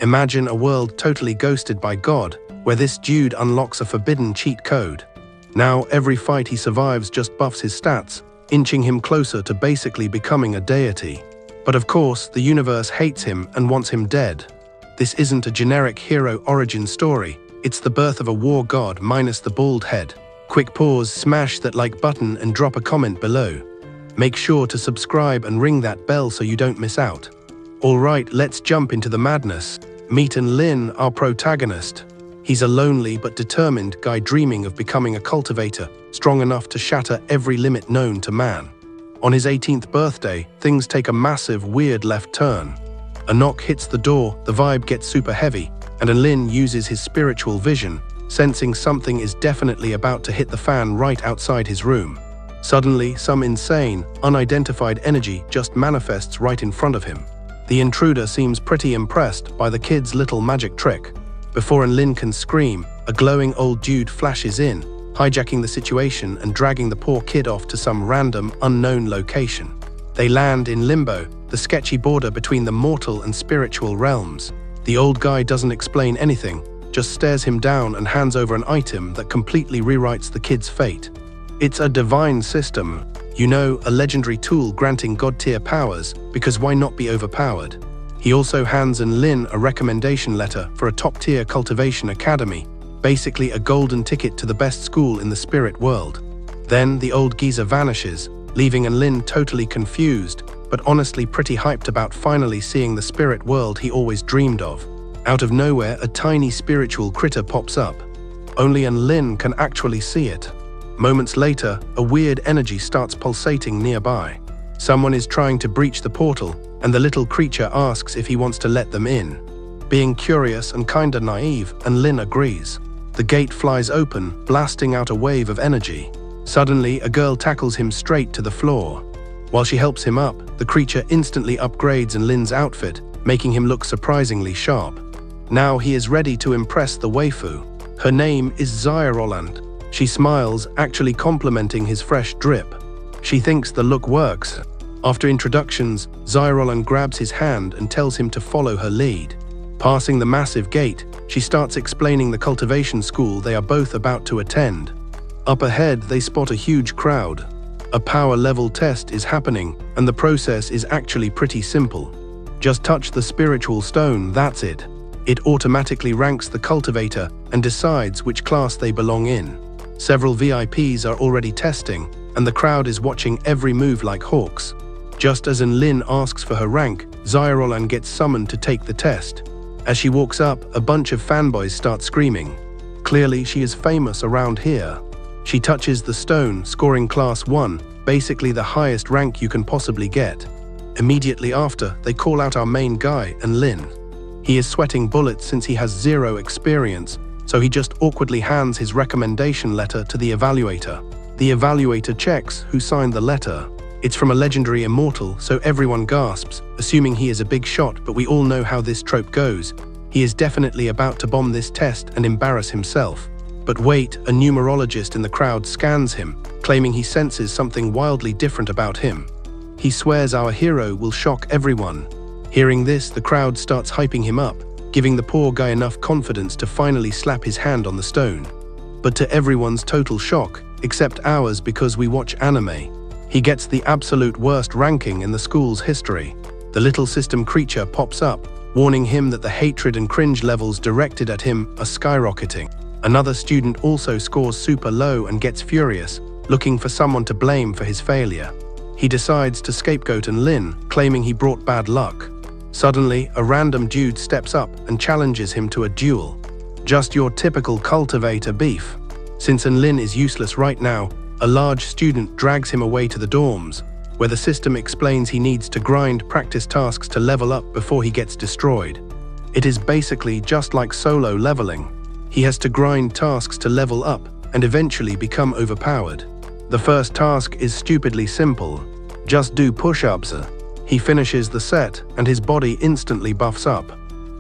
Imagine a world totally ghosted by God, where this dude unlocks a forbidden cheat code. Now every fight he survives just buffs his stats, inching him closer to basically becoming a deity. But of course, the universe hates him and wants him dead. This isn't a generic hero origin story, it's the birth of a war god minus the bald head. Quick pause, smash that like button and drop a comment below. Make sure to subscribe and ring that bell so you don't miss out. Alright, let's jump into the madness. Meet Enlin, our protagonist. He's a lonely but determined guy dreaming of becoming a cultivator, strong enough to shatter every limit known to man. On his 18th birthday, things take a massive, weird left turn. A knock hits the door, the vibe gets super heavy, and Enlin uses his spiritual vision, sensing something is definitely about to hit the fan right outside his room. Suddenly, some insane, unidentified energy just manifests right in front of him. The intruder seems pretty impressed by the kid's little magic trick. Before Enlin can scream, a glowing old dude flashes in, hijacking the situation and dragging the poor kid off to some random, unknown location. They land in limbo, the sketchy border between the mortal and spiritual realms. The old guy doesn't explain anything, just stares him down and hands over an item that completely rewrites the kid's fate. It's a divine system, you know, a legendary tool granting god-tier powers, because why not be overpowered? He also hands Enlin a recommendation letter for a top-tier cultivation academy, basically a golden ticket to the best school in the spirit world. Then the old geezer vanishes, leaving Enlin totally confused, but honestly pretty hyped about finally seeing the spirit world he always dreamed of. Out of nowhere, a tiny spiritual critter pops up. Only Enlin can actually see it. Moments later, a weird energy starts pulsating nearby. Someone is trying to breach the portal, and the little creature asks if he wants to let them in. Being curious and kinda naive, Enlin agrees. The gate flies open, blasting out a wave of energy. Suddenly, a girl tackles him straight to the floor. While she helps him up, the creature instantly upgrades Enlin's outfit, making him look surprisingly sharp. Now he is ready to impress the waifu. Her name is Zyroland. She smiles, actually complimenting his fresh drip. She thinks the look works. After introductions, Zyroland grabs his hand and tells him to follow her lead. Passing the massive gate, she starts explaining the cultivation school they are both about to attend. Up ahead, they spot a huge crowd. A power level test is happening, and the process is actually pretty simple. Just touch the spiritual stone, that's it. It automatically ranks the cultivator and decides which class they belong in. Several VIPs are already testing, and the crowd is watching every move like hawks. Just as Enlin asks for her rank, Zyroland gets summoned to take the test. As she walks up, a bunch of fanboys start screaming. Clearly, she is famous around here. She touches the stone, scoring class 1, basically the highest rank you can possibly get. Immediately after, they call out our main guy, Enlin. He is sweating bullets since he has zero experience, so he just awkwardly hands his recommendation letter to the evaluator. The evaluator checks who signed the letter. It's from a legendary Immortal, so everyone gasps, assuming he is a big shot, but we all know how this trope goes. He is definitely about to bomb this test and embarrass himself. But wait, a numerologist in the crowd scans him, claiming he senses something wildly different about him. He swears our hero will shock everyone. Hearing this, the crowd starts hyping him up, giving the poor guy enough confidence to finally slap his hand on the stone. But to everyone's total shock, except ours because we watch anime, he gets the absolute worst ranking in the school's history. The little system creature pops up, warning him that the hatred and cringe levels directed at him are skyrocketing. Another student also scores super low and gets furious, looking for someone to blame for his failure. He decides to scapegoat Enlin, claiming he brought bad luck. Suddenly, a random dude steps up and challenges him to a duel. Just your typical cultivator beef. Since Enlin is useless right now, a large student drags him away to the dorms, where the system explains he needs to grind practice tasks to level up before he gets destroyed. It is basically just like solo leveling. He has to grind tasks to level up and eventually become overpowered. The first task is stupidly simple. Just do push-ups. He finishes the set, and his body instantly buffs up.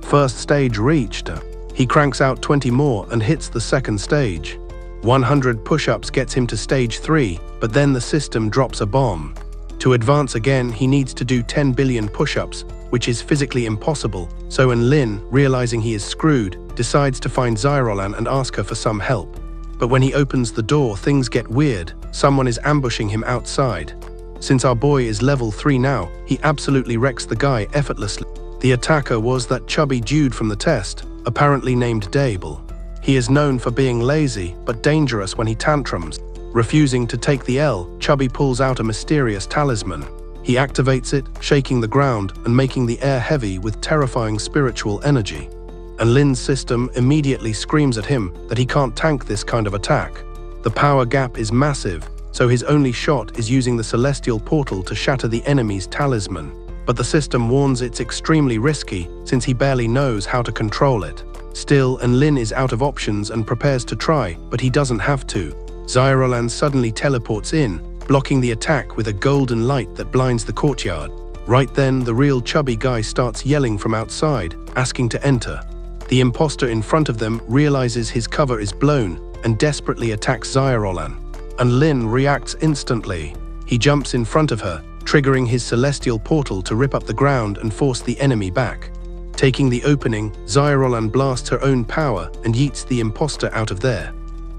First stage reached. He cranks out 20 more and hits the second stage. 100 push-ups gets him to stage 3, but then the system drops a bomb. To advance again, he needs to do 10 billion push-ups, which is physically impossible, so Enlin, realizing he is screwed, decides to find Zyrolan and ask her for some help. But when he opens the door, things get weird. Someone is ambushing him outside. Since our boy is level 3 now, he absolutely wrecks the guy effortlessly. The attacker was that chubby dude from the test, apparently named Dable. He is known for being lazy, but dangerous when he tantrums. Refusing to take the L, Chubby pulls out a mysterious talisman. He activates it, shaking the ground and making the air heavy with terrifying spiritual energy. Enlin's system immediately screams at him that he can't tank this kind of attack. The power gap is massive, so his only shot is using the celestial portal to shatter the enemy's talisman. But the system warns it's extremely risky since he barely knows how to control it. Still, Enlin is out of options and prepares to try, but he doesn't have to. Zyrolan suddenly teleports in, blocking the attack with a golden light that blinds the courtyard. Right then, the real chubby guy starts yelling from outside, asking to enter. The imposter in front of them realizes his cover is blown and desperately attacks Zyrolan. Enlin reacts instantly. He jumps in front of her, triggering his celestial portal to rip up the ground and force the enemy back. Taking the opening, Zyrolan blasts her own power and yeets the imposter out of there.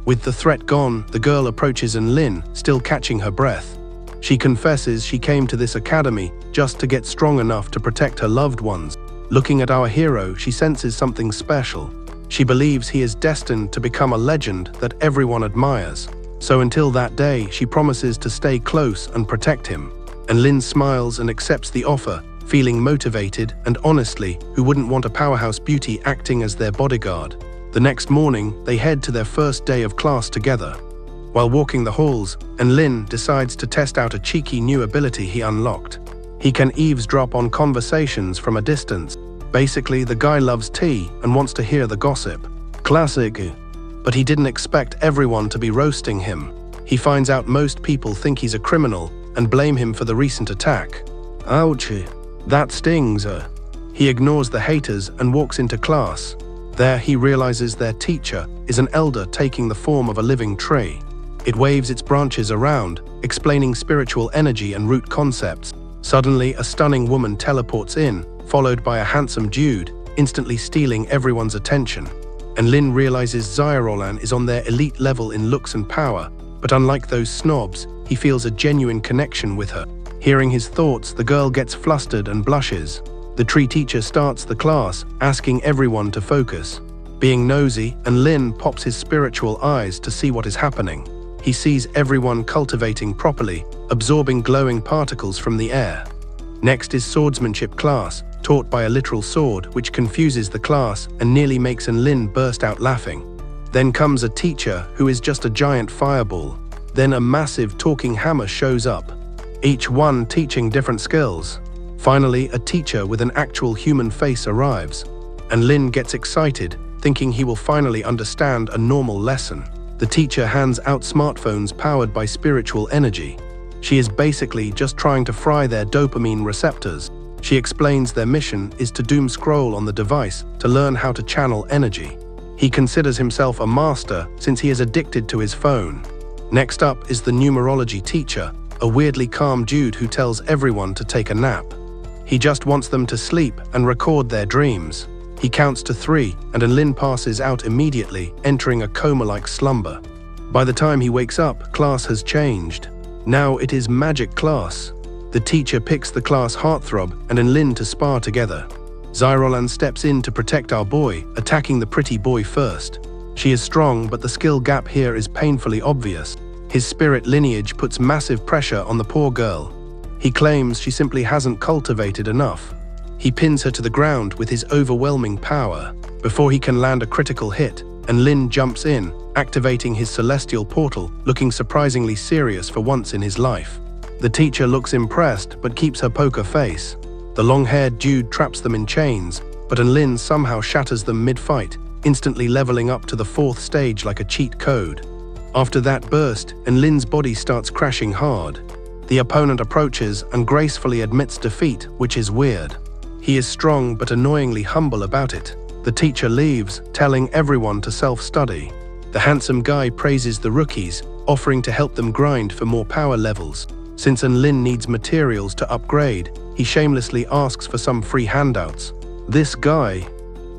With the threat gone, the girl approaches Enlin, still catching her breath. She confesses she came to this academy just to get strong enough to protect her loved ones. Looking at our hero, she senses something special. She believes he is destined to become a legend that everyone admires. So until that day, she promises to stay close and protect him. Enlin smiles and accepts the offer, feeling motivated, and honestly, who wouldn't want a powerhouse beauty acting as their bodyguard? The next morning, they head to their first day of class together. While walking the halls, Enlin decides to test out a cheeky new ability he unlocked. He can eavesdrop on conversations from a distance. Basically, the guy loves tea and wants to hear the gossip. Classic. But he didn't expect everyone to be roasting him. He finds out most people think he's a criminal and blame him for the recent attack. Ouch, that stings. He ignores the haters and walks into class. There he realizes their teacher is an elder taking the form of a living tree. It waves its branches around, explaining spiritual energy and root concepts. Suddenly, a stunning woman teleports in, followed by a handsome dude, instantly stealing everyone's attention. Enlin realizes Zyrolan is on their elite level in looks and power, but unlike those snobs, he feels a genuine connection with her. Hearing his thoughts, the girl gets flustered and blushes. The tree teacher starts the class, asking everyone to focus. Being nosy, Enlin pops his spiritual eyes to see what is happening. He sees everyone cultivating properly, absorbing glowing particles from the air. Next is swordsmanship class, taught by a literal sword, which confuses the class and nearly makes Enlin burst out laughing. Then comes a teacher who is just a giant fireball. Then a massive talking hammer shows up, each one teaching different skills. Finally, a teacher with an actual human face arrives. Enlin gets excited, thinking he will finally understand a normal lesson. The teacher hands out smartphones powered by spiritual energy. She is basically just trying to fry their dopamine receptors. She explains their mission is to doom scroll on the device to learn how to channel energy. He considers himself a master since he is addicted to his phone. Next up is the numerology teacher, a weirdly calm dude who tells everyone to take a nap. He just wants them to sleep and record their dreams. He counts to 3, and Enlin passes out immediately, entering a coma-like slumber. By the time he wakes up, class has changed. Now it is magic class. The teacher picks the class heartthrob and Enlin to spar together. Zyrolan steps in to protect our boy, attacking the pretty boy first. She is strong, but the skill gap here is painfully obvious. His spirit lineage puts massive pressure on the poor girl. He claims she simply hasn't cultivated enough. He pins her to the ground with his overwhelming power. Before he can land a critical hit, Enlin jumps in, activating his celestial portal, looking surprisingly serious for once in his life. The teacher looks impressed but keeps her poker face. The long-haired dude traps them in chains, but Enlin somehow shatters them mid-fight, instantly leveling up to the 4th stage like a cheat code. After that burst, Enlin's body starts crashing hard. The opponent approaches and gracefully admits defeat, which is weird. He is strong but annoyingly humble about it. The teacher leaves, telling everyone to self-study. The handsome guy praises the rookies, offering to help them grind for more power levels. Since Enlin needs materials to upgrade, he shamelessly asks for some free handouts. This guy,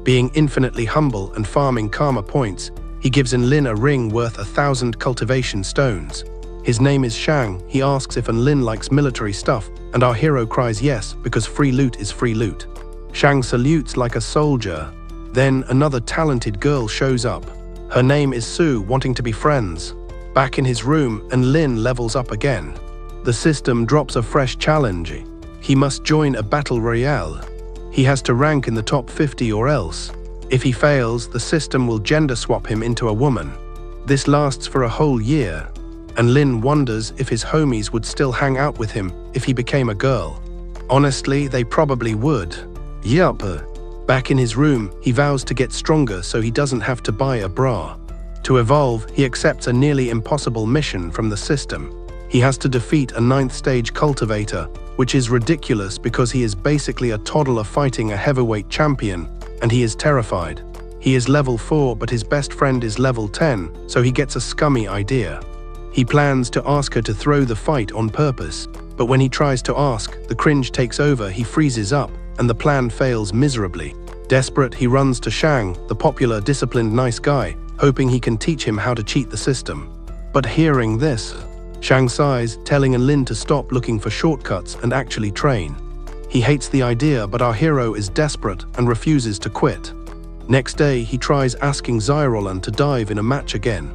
being infinitely humble and farming karma points, he gives Enlin a ring worth 1,000 cultivation stones. His name is Shang. He asks if Enlin likes military stuff, and our hero cries yes, because free loot is free loot. Shang salutes like a soldier. Then another talented girl shows up. Her name is Sue, wanting to be friends. Back in his room, Enlin levels up again. The system drops a fresh challenge. He must join a battle royale. He has to rank in the top 50 or else. If he fails, the system will gender swap him into a woman. This lasts for a whole year. Enlin wonders if his homies would still hang out with him if he became a girl. Honestly, they probably would. Yup. Back in his room, he vows to get stronger so he doesn't have to buy a bra. To evolve, he accepts a nearly impossible mission from the system. He has to defeat a 9th stage cultivator, which is ridiculous because he is basically a toddler fighting a heavyweight champion, and he is terrified. He is level 4, but his best friend is level 10, so he gets a scummy idea. He plans to ask her to throw the fight on purpose, but when he tries to ask, the cringe takes over, he freezes up, and the plan fails miserably. Desperate, he runs to Shang, the popular, disciplined, nice guy, hoping he can teach him how to cheat the system. But hearing this, Shang sighs, telling Enlin to stop looking for shortcuts and actually train. He hates the idea, but our hero is desperate and refuses to quit. Next day, he tries asking Zyrolan to dive in a match again.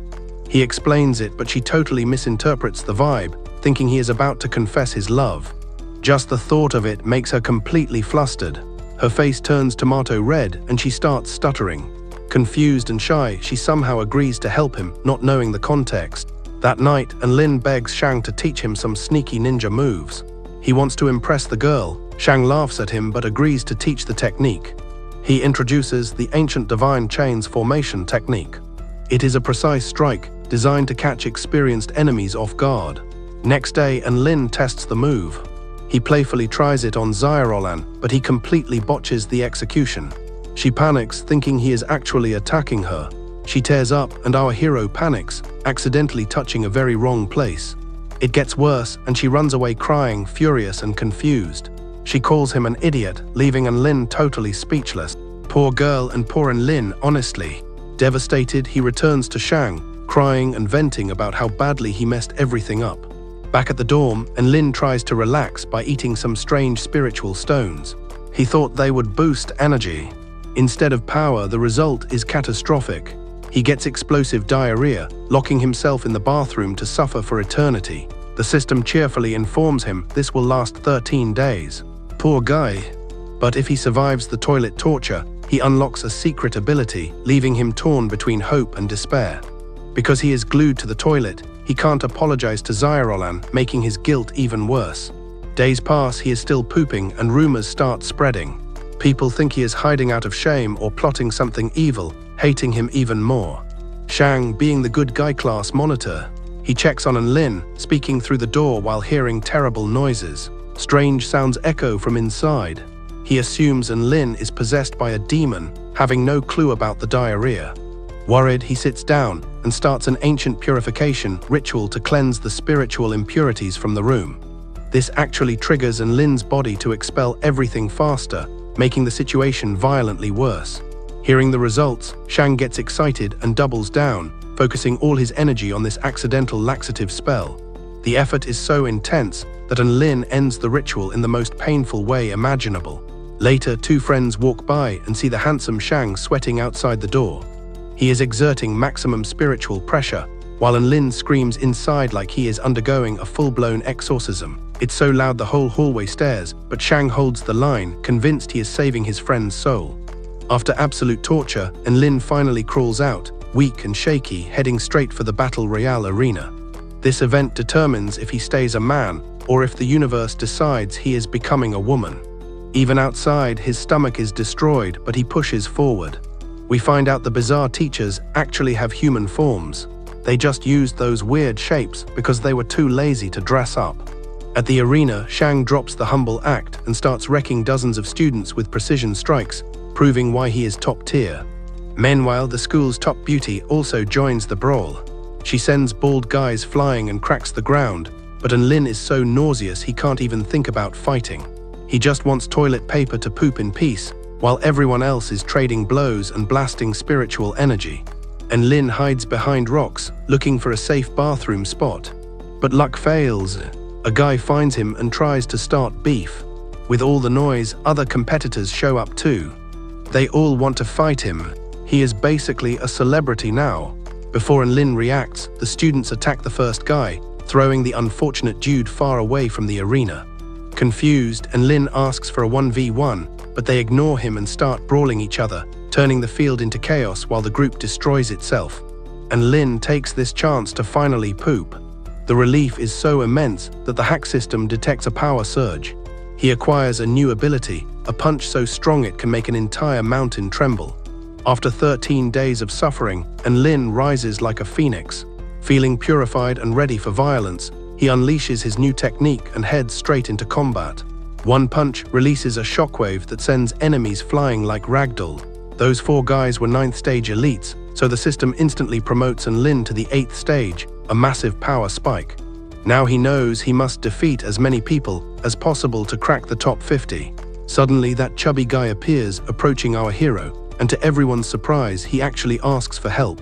He explains it, but she totally misinterprets the vibe, thinking he is about to confess his love. Just the thought of it makes her completely flustered. Her face turns tomato red and she starts stuttering. Confused and shy, she somehow agrees to help him, not knowing the context. That night, Enlin begs Shang to teach him some sneaky ninja moves. He wants to impress the girl. Shang laughs at him but agrees to teach the technique. He introduces the ancient divine chains formation technique. It is a precise strike, designed to catch experienced enemies off guard. Next day, Enlin tests the move. He playfully tries it on Zyrolan, but he completely botches the execution. She panics, thinking he is actually attacking her. She tears up, and our hero panics, accidentally touching a very wrong place. It gets worse, and she runs away crying, furious and confused. She calls him an idiot, leaving Enlin totally speechless. Poor girl and poor Enlin, honestly. Devastated, he returns to Shang, crying and venting about how badly he messed everything up. Back at the dorm, Enlin tries to relax by eating some strange spiritual stones. He thought they would boost energy. Instead of power, the result is catastrophic. He gets explosive diarrhea, locking himself in the bathroom to suffer for eternity. The system cheerfully informs him this will last 13 days. Poor guy. But if he survives the toilet torture, he unlocks a secret ability, leaving him torn between hope and despair. Because he is glued to the toilet, he can't apologize to Zyrolan, making his guilt even worse. Days pass, he is still pooping, and rumors start spreading. People think he is hiding out of shame or plotting something evil, hating him even more. Shang, being the good guy class monitor, he checks on Enlin, speaking through the door while hearing terrible noises. Strange sounds echo from inside. He assumes Enlin is possessed by a demon, having no clue about the diarrhea. Worried, he sits down and starts an ancient purification ritual to cleanse the spiritual impurities from the room. This actually triggers Enlin's body to expel everything faster, making the situation violently worse. Hearing the results, Shang gets excited and doubles down, focusing all his energy on this accidental laxative spell. The effort is so intense that Enlin ends the ritual in the most painful way imaginable. Later, two friends walk by and see the handsome Shang sweating outside the door. He is exerting maximum spiritual pressure, while Enlin screams inside like he is undergoing a full-blown exorcism. It's so loud the whole hallway stares, but Shang holds the line, convinced he is saving his friend's soul. After absolute torture, Enlin finally crawls out, weak and shaky, heading straight for the Battle Royale arena. This event determines if he stays a man, or if the universe decides he is becoming a woman. Even outside, his stomach is destroyed, but he pushes forward. We find out the bizarre teachers actually have human forms. They just used those weird shapes because they were too lazy to dress up. At the arena, Shang drops the humble act and starts wrecking dozens of students with precision strikes, proving why he is top tier. Meanwhile, the school's top beauty also joins the brawl. She sends bald guys flying and cracks the ground, but Enlin is so nauseous he can't even think about fighting. He just wants toilet paper to poop in peace, while everyone else is trading blows and blasting spiritual energy. Enlin hides behind rocks, looking for a safe bathroom spot. But luck fails. A guy finds him and tries to start beef. With all the noise, other competitors show up too. They all want to fight him. He is basically a celebrity now. Before Enlin reacts, the students attack the first guy, throwing the unfortunate dude far away from the arena. Confused, Enlin asks for a 1v1, but they ignore him and start brawling each other, turning the field into chaos while the group destroys itself. Enlin takes this chance to finally poop. The relief is so immense that the hack system detects a power surge. He acquires a new ability, a punch so strong it can make an entire mountain tremble. After 13 days of suffering, Enlin rises like a phoenix. Feeling purified and ready for violence, he unleashes his new technique and heads straight into combat. One punch releases a shockwave that sends enemies flying like ragdoll. Those 4 guys were 9th stage elites, so the system instantly promotes Enlin to the 8th stage, a massive power spike. Now he knows he must defeat as many people as possible to crack the top 50. Suddenly that chubby guy appears, approaching our hero, and to everyone's surprise, he actually asks for help.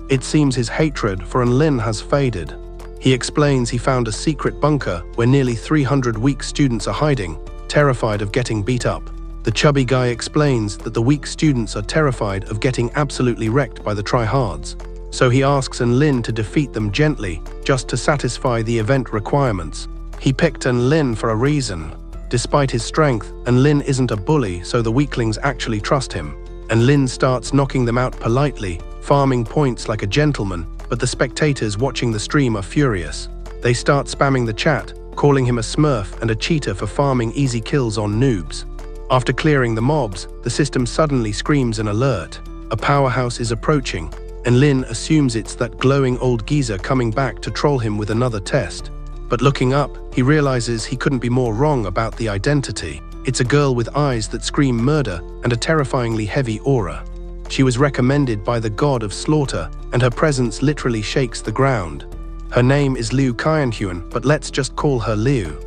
It seems his hatred for Enlin has faded. He explains he found a secret bunker where nearly 300 weak students are hiding, terrified of getting beat up. The chubby guy explains that the weak students are terrified of getting absolutely wrecked by the tryhards. So he asks Enlin to defeat them gently, just to satisfy the event requirements. He picked Enlin for a reason. Despite his strength, Enlin isn't a bully, so the weaklings actually trust him. Enlin starts knocking them out politely, farming points like a gentleman, but the spectators watching the stream are furious. They start spamming the chat, calling him a smurf and a cheater for farming easy kills on noobs. After clearing the mobs, the system suddenly screams an alert. A powerhouse is approaching. Enlin assumes it's that glowing old geezer coming back to troll him with another test. But looking up, he realizes he couldn't be more wrong about the identity. It's a girl with eyes that scream murder and a terrifyingly heavy aura. She was recommended by the god of slaughter, and her presence literally shakes the ground. Her name is Liu Qianhuan, but let's just call her Liu.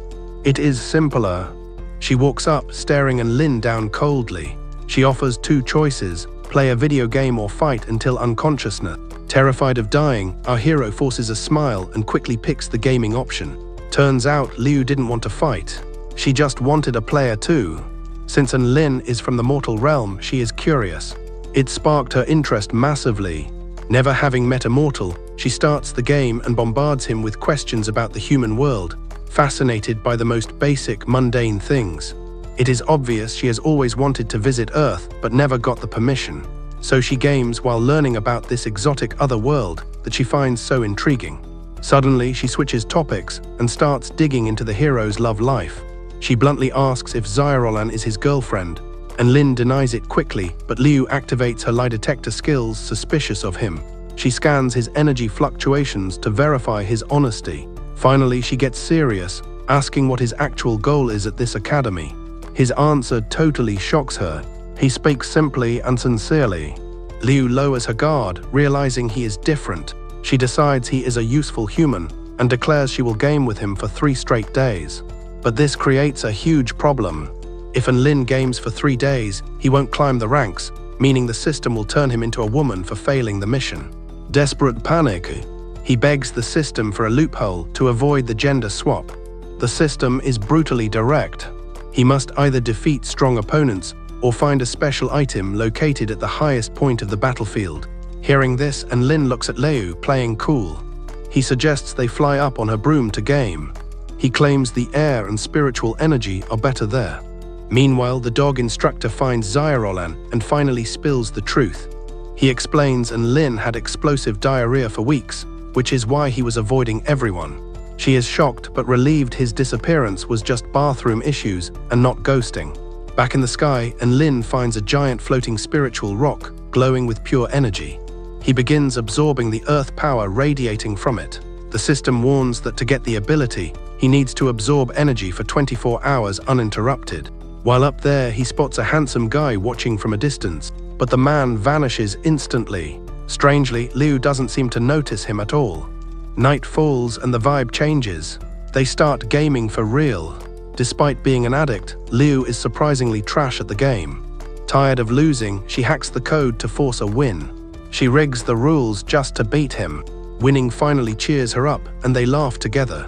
It is simpler. She walks up, staring Enlin down coldly. She offers 2 choices: play a video game or fight until unconsciousness. Terrified of dying, our hero forces a smile and quickly picks the gaming option. Turns out Liu didn't want to fight. She just wanted a player too. Since Enlin is from the mortal realm, she is curious. It sparked her interest massively. Never having met a mortal, she starts the game and bombards him with questions about the human world, fascinated by the most basic, mundane things. It is obvious she has always wanted to visit Earth, but never got the permission. So she games while learning about this exotic other world that she finds so intriguing. Suddenly, she switches topics and starts digging into the hero's love life. She bluntly asks if Xirolan is his girlfriend. Enlin denies it quickly, but Liu activates her lie detector skills, suspicious of him. She scans his energy fluctuations to verify his honesty. Finally, she gets serious, asking what his actual goal is at this academy. His answer totally shocks her. He speaks simply and sincerely. Liu lowers her guard, realizing he is different. She decides he is a useful human and declares she will game with him for 3 straight days. But this creates a huge problem. If Enlin games for 3 days, he won't climb the ranks, meaning the system will turn him into a woman for failing the mission. Desperate panic, he begs the system for a loophole to avoid the gender swap. The system is brutally direct. He must either defeat strong opponents or find a special item located at the highest point of the battlefield. Hearing this, Enlin looks at Liu, playing cool. He suggests they fly up on her broom to game. He claims the air and spiritual energy are better there. Meanwhile, the dog instructor finds Xirolan and finally spills the truth. He explains Enlin had explosive diarrhea for weeks, which is why he was avoiding everyone. She is shocked but relieved his disappearance was just bathroom issues and not ghosting. Back in the sky, Enlin finds a giant floating spiritual rock, glowing with pure energy. He begins absorbing the earth power radiating from it. The system warns that to get the ability, he needs to absorb energy for 24 hours uninterrupted. While up there, he spots a handsome guy watching from a distance, but the man vanishes instantly. Strangely, Liu doesn't seem to notice him at all. Night falls and the vibe changes. They start gaming for real. Despite being an addict, Liu is surprisingly trash at the game. Tired of losing, she hacks the code to force a win. She rigs the rules just to beat him. Winning finally cheers her up, and they laugh together.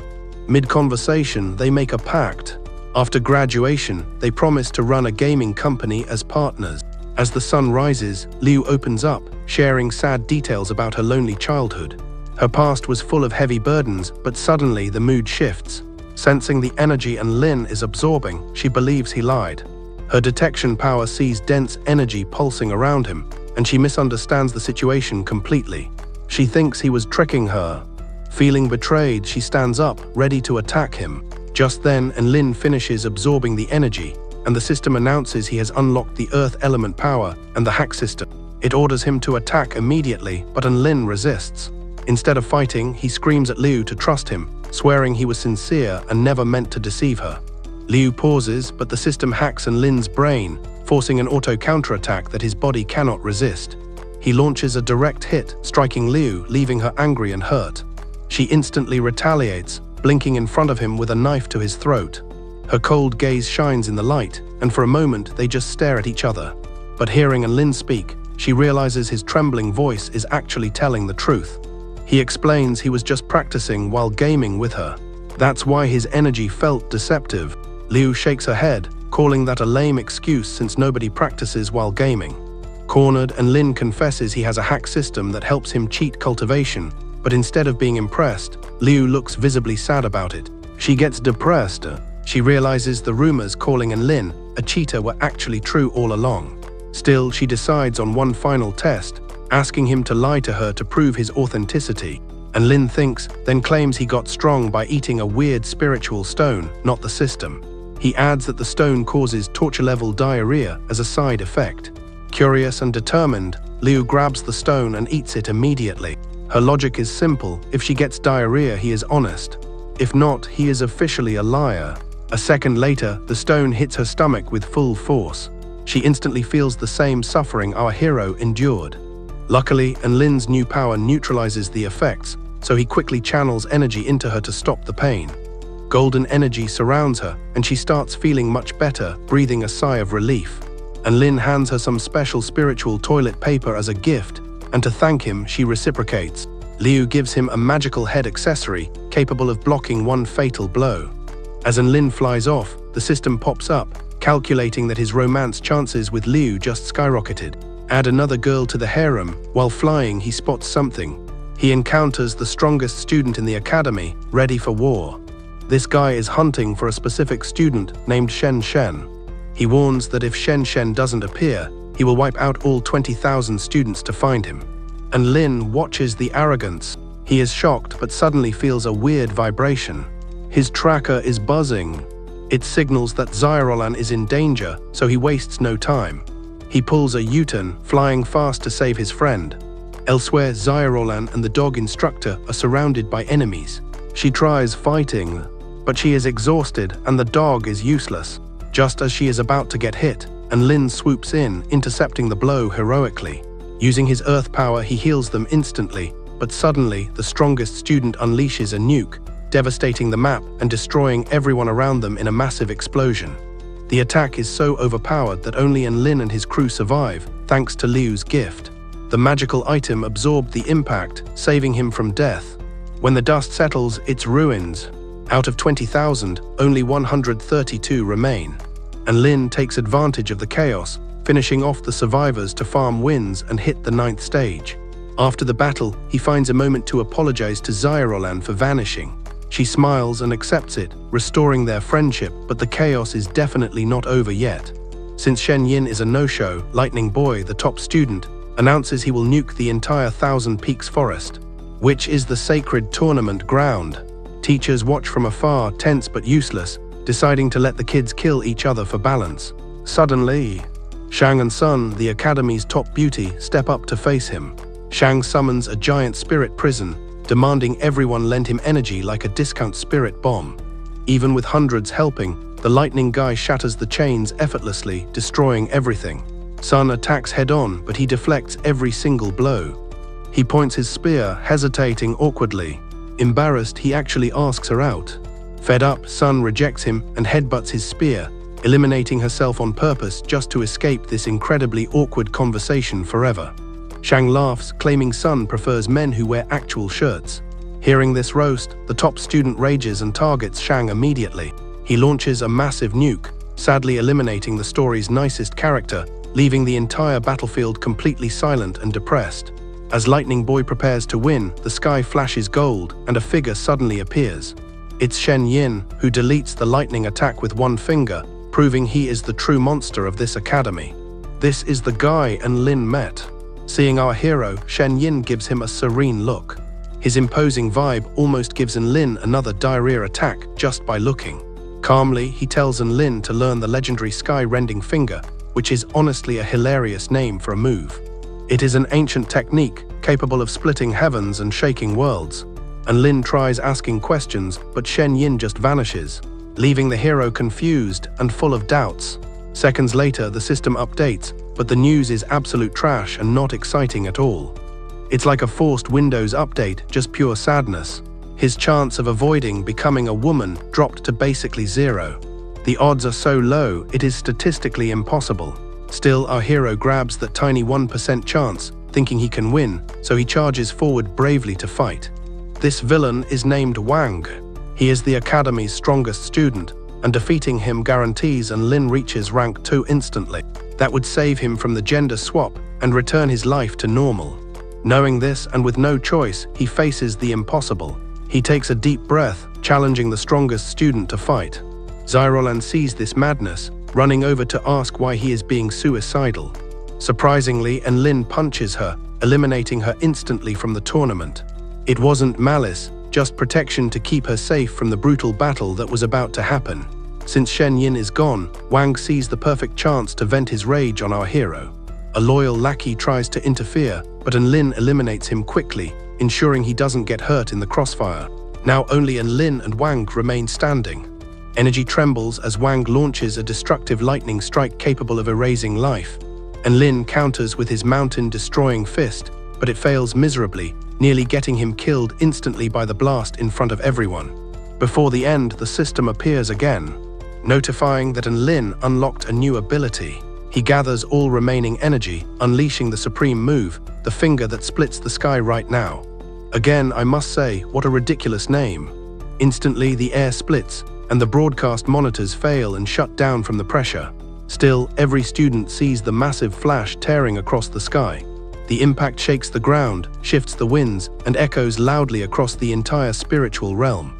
Mid-conversation, they make a pact. After graduation, they promise to run a gaming company as partners. As the sun rises, Liu opens up, sharing sad details about her lonely childhood. Her past was full of heavy burdens, but suddenly the mood shifts. Sensing the energy Enlin is absorbing, she believes he lied. Her detection power sees dense energy pulsing around him, and she misunderstands the situation completely. She thinks he was tricking her. Feeling betrayed, she stands up, ready to attack him. Just then, Enlin finishes absorbing the energy, and the system announces he has unlocked the Earth element power and the hack system. It orders him to attack immediately, but Enlin resists. Instead of fighting, he screams at Liu to trust him, swearing he was sincere and never meant to deceive her. Liu pauses, but the system hacks Enlin's brain, forcing an auto-counterattack that his body cannot resist. He launches a direct hit, striking Liu, leaving her angry and hurt. She instantly retaliates, blinking in front of him with a knife to his throat. Her cold gaze shines in the light, and for a moment they just stare at each other. But hearing Enlin speak, she realizes his trembling voice is actually telling the truth. He explains he was just practicing while gaming with her. That's why his energy felt deceptive. Liu shakes her head, calling that a lame excuse since nobody practices while gaming. Cornered, Enlin confesses he has a hack system that helps him cheat cultivation, but instead of being impressed, Liu looks visibly sad about it. She gets depressed. She realizes the rumors calling Enlin a cheater were actually true all along. Still, she decides on one final test, asking him to lie to her to prove his authenticity. Enlin thinks, then claims he got strong by eating a weird spiritual stone, not the system. He adds that the stone causes torture-level diarrhea as a side effect. Curious and determined, Liu grabs the stone and eats it immediately. Her logic is simple: if she gets diarrhea, he is honest. If not, he is officially a liar. A second later, the stone hits her stomach with full force. She instantly feels the same suffering our hero endured. Luckily, Enlin's new power neutralizes the effects, so he quickly channels energy into her to stop the pain. Golden energy surrounds her, and she starts feeling much better, breathing a sigh of relief. Enlin hands her some special spiritual toilet paper as a gift, and to thank him, she reciprocates. Liu gives him a magical head accessory, capable of blocking one fatal blow. As Enlin flies off, the system pops up, calculating that his romance chances with Liu just skyrocketed. Add another girl to the harem. While flying, he spots something. He encounters the strongest student in the academy, ready for war. This guy is hunting for a specific student named Shen Shen. He warns that if Shen Shen doesn't appear, he will wipe out all 20,000 students to find him. Enlin watches the arrogance. He is shocked but suddenly feels a weird vibration. His tracker is buzzing. It signals that Xiaorolan is in danger, so he wastes no time. He pulls a U-turn, flying fast to save his friend. Elsewhere, Xiaorolan and the dog instructor are surrounded by enemies. She tries fighting, but she is exhausted and the dog is useless. Just as she is about to get hit, Enlin swoops in, intercepting the blow heroically. Using his earth power, he heals them instantly, but suddenly, the strongest student unleashes a nuke, devastating the map and destroying everyone around them in a massive explosion. The attack is so overpowered that only Enlin and his crew survive, thanks to Liu's gift. The magical item absorbed the impact, saving him from death. When the dust settles, it's ruins. Out of 20,000, only 132 remain. Enlin takes advantage of the chaos, finishing off the survivors to farm wins and hit the 9th stage. After the battle, he finds a moment to apologize to Xiaorolan for vanishing. She smiles and accepts it, restoring their friendship, but the chaos is definitely not over yet. Since Shen Yin is a no-show, Lightning Boy, the top student, announces he will nuke the entire Thousand Peaks forest, which is the sacred tournament ground. Teachers watch from afar, tense but useless, deciding to let the kids kill each other for balance. Suddenly, Shang and Sun, the academy's top beauty, step up to face him. Shang summons a giant spirit prison, demanding everyone lend him energy like a discount spirit bomb. Even with hundreds helping, the lightning guy shatters the chains effortlessly, destroying everything. Sun attacks head-on, but he deflects every single blow. He points his spear, hesitating awkwardly. Embarrassed, he actually asks her out. Fed up, Sun rejects him and headbutts his spear, eliminating herself on purpose just to escape this incredibly awkward conversation forever. Shang laughs, claiming Sun prefers men who wear actual shirts. Hearing this roast, the top student rages and targets Shang immediately. He launches a massive nuke, sadly eliminating the story's nicest character, leaving the entire battlefield completely silent and depressed. As Lightning Boy prepares to win, the sky flashes gold and a figure suddenly appears. It's Shen Yin, who deletes the lightning attack with one finger, proving he is the true monster of this academy. This is the guy Enlin met. Seeing our hero, Shen Yin gives him a serene look. His imposing vibe almost gives Enlin another diarrhea attack just by looking. Calmly, he tells Enlin to learn the legendary sky-rending finger, which is honestly a hilarious name for a move. It is an ancient technique capable of splitting heavens and shaking worlds. Enlin tries asking questions, but Shen Yin just vanishes, leaving the hero confused and full of doubts. Seconds later, the system updates, but the news is absolute trash and not exciting at all. It's like a forced Windows update, just pure sadness. His chance of avoiding becoming a woman dropped to basically zero. The odds are so low, it is statistically impossible. Still, our hero grabs that tiny 1% chance, thinking he can win, so he charges forward bravely to fight. This villain is named Wang. He is the Academy's strongest student, and defeating him guarantees Enlin reaches rank 2 instantly. That would save him from the gender swap and return his life to normal. Knowing this, and with no choice, he faces the impossible. He takes a deep breath, challenging the strongest student to fight. Xirolan sees this madness, running over to ask why he is being suicidal. Surprisingly, Enlin punches her, eliminating her instantly from the tournament. It wasn't malice, just protection to keep her safe from the brutal battle that was about to happen. Since Shen Yin is gone, Wang sees the perfect chance to vent his rage on our hero. A loyal lackey tries to interfere, but Enlin eliminates him quickly, ensuring he doesn't get hurt in the crossfire. Now only Enlin and Wang remain standing. Energy trembles as Wang launches a destructive lightning strike capable of erasing life. Enlin counters with his mountain-destroying fist, but it fails miserably, nearly getting him killed instantly by the blast in front of everyone. Before the end, the system appears again, notifying that Enlin unlocked a new ability. He gathers all remaining energy, unleashing the supreme move, the finger that splits the sky right now. Again, I must say, what a ridiculous name. Instantly, the air splits, and the broadcast monitors fail and shut down from the pressure. Still, every student sees the massive flash tearing across the sky. The impact shakes the ground, shifts the winds, and echoes loudly across the entire spiritual realm.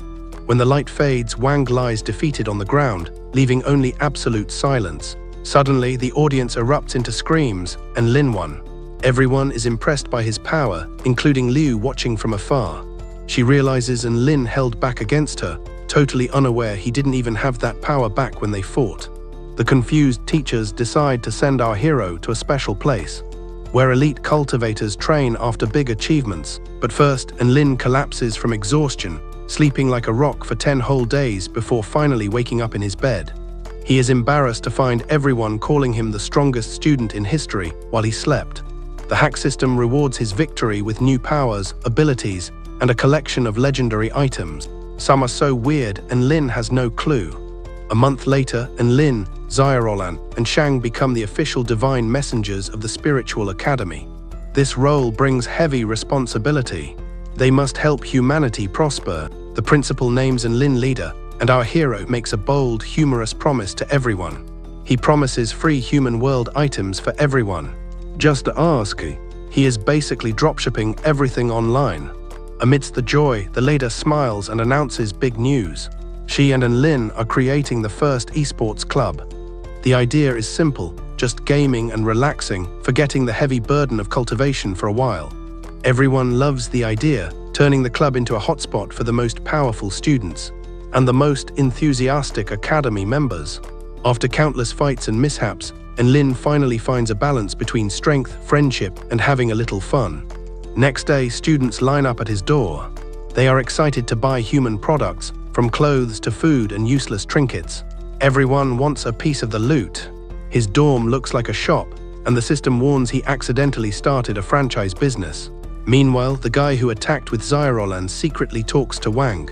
When the light fades, Wang lies defeated on the ground, leaving only absolute silence. Suddenly, the audience erupts into screams, and Lin won. Everyone is impressed by his power, including Liu watching from afar. She realizes Enlin held back against her, totally unaware he didn't even have that power back when they fought. The confused teachers decide to send our hero to a special place, where elite cultivators train after big achievements. But first, Enlin collapses from exhaustion, sleeping like a rock for 10 whole days before finally waking up in his bed. He is embarrassed to find everyone calling him the strongest student in history while he slept. The hack system rewards his victory with new powers, abilities, and a collection of legendary items. Some are so weird, Enlin has no clue. A month later, Enlin, Xirolan, and Shang become the official divine messengers of the Spiritual Academy. This role brings heavy responsibility. They must help humanity prosper. The principal names Enlin leader, and our hero makes a bold, humorous promise to everyone. He promises free human world items for everyone. Just ask. He is basically dropshipping everything online. Amidst the joy, the leader smiles and announces big news. She and Enlin are creating the first esports club. The idea is simple, just gaming and relaxing, forgetting the heavy burden of cultivation for a while. Everyone loves the idea, turning the club into a hotspot for the most powerful students and the most enthusiastic academy members. After countless fights and mishaps, Enlin finally finds a balance between strength, friendship, and having a little fun. Next day, students line up at his door. They are excited to buy human products, from clothes to food and useless trinkets. Everyone wants a piece of the loot. His dorm looks like a shop, and the system warns he accidentally started a franchise business. Meanwhile, the guy who attacked with Xirolan secretly talks to Wang.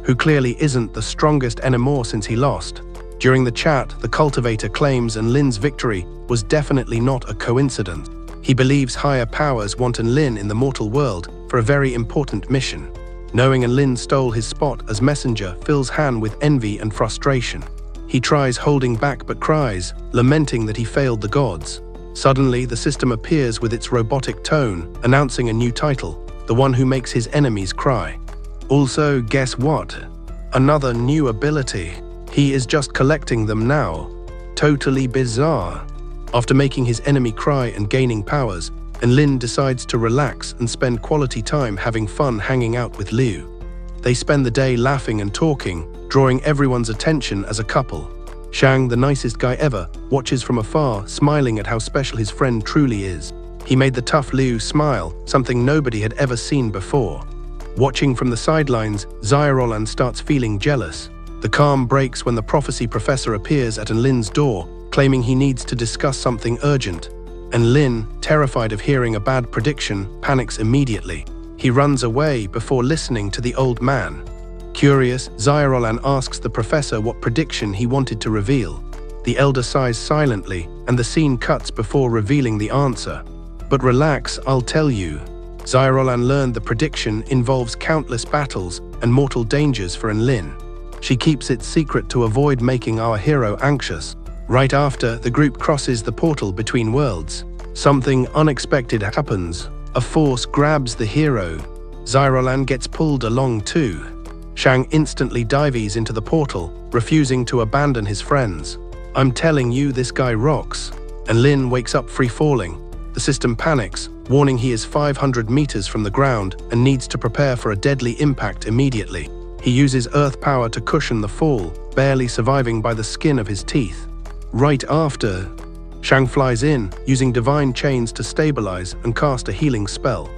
who clearly isn't the strongest anymore since he lost. During the chat, the cultivator claims Enlin's victory was definitely not a coincidence. He believes higher powers want Enlin in the mortal world for a very important mission. Knowing Enlin stole his spot as messenger fills Han with envy and frustration. He tries holding back but cries, lamenting that he failed the gods. Suddenly, the system appears with its robotic tone, announcing a new title, the one who makes his enemies cry. Also, guess what? Another new ability. He is just collecting them now. Totally bizarre. After making his enemy cry and gaining powers, Enlin decides to relax and spend quality time having fun hanging out with Liu. They spend the day laughing and talking, drawing everyone's attention as a couple. Shang, the nicest guy ever, watches from afar, smiling at how special his friend truly is. He made the tough Liu smile, something nobody had ever seen before. Watching from the sidelines, Xiaolan starts feeling jealous. The calm breaks when the prophecy professor appears at Enlin's door, claiming he needs to discuss something urgent. Enlin, terrified of hearing a bad prediction, panics immediately. He runs away before listening to the old man. Curious, Xiaolan asks the professor what prediction he wanted to reveal. The elder sighs silently, and the scene cuts before revealing the answer. But relax, I'll tell you. Xiaolan learned the prediction involves countless battles and mortal dangers for Enlin. She keeps it secret to avoid making our hero anxious. Right after, the group crosses the portal between worlds. Something unexpected happens. A force grabs the hero. Xiaolan gets pulled along too. Shang instantly dives into the portal, refusing to abandon his friends. I'm telling you, this guy rocks. Enlin wakes up free-falling. The system panics, warning he is 500 meters from the ground and needs to prepare for a deadly impact immediately. He uses earth power to cushion the fall, barely surviving by the skin of his teeth. Right after, Shang flies in, using divine chains to stabilize and cast a healing spell.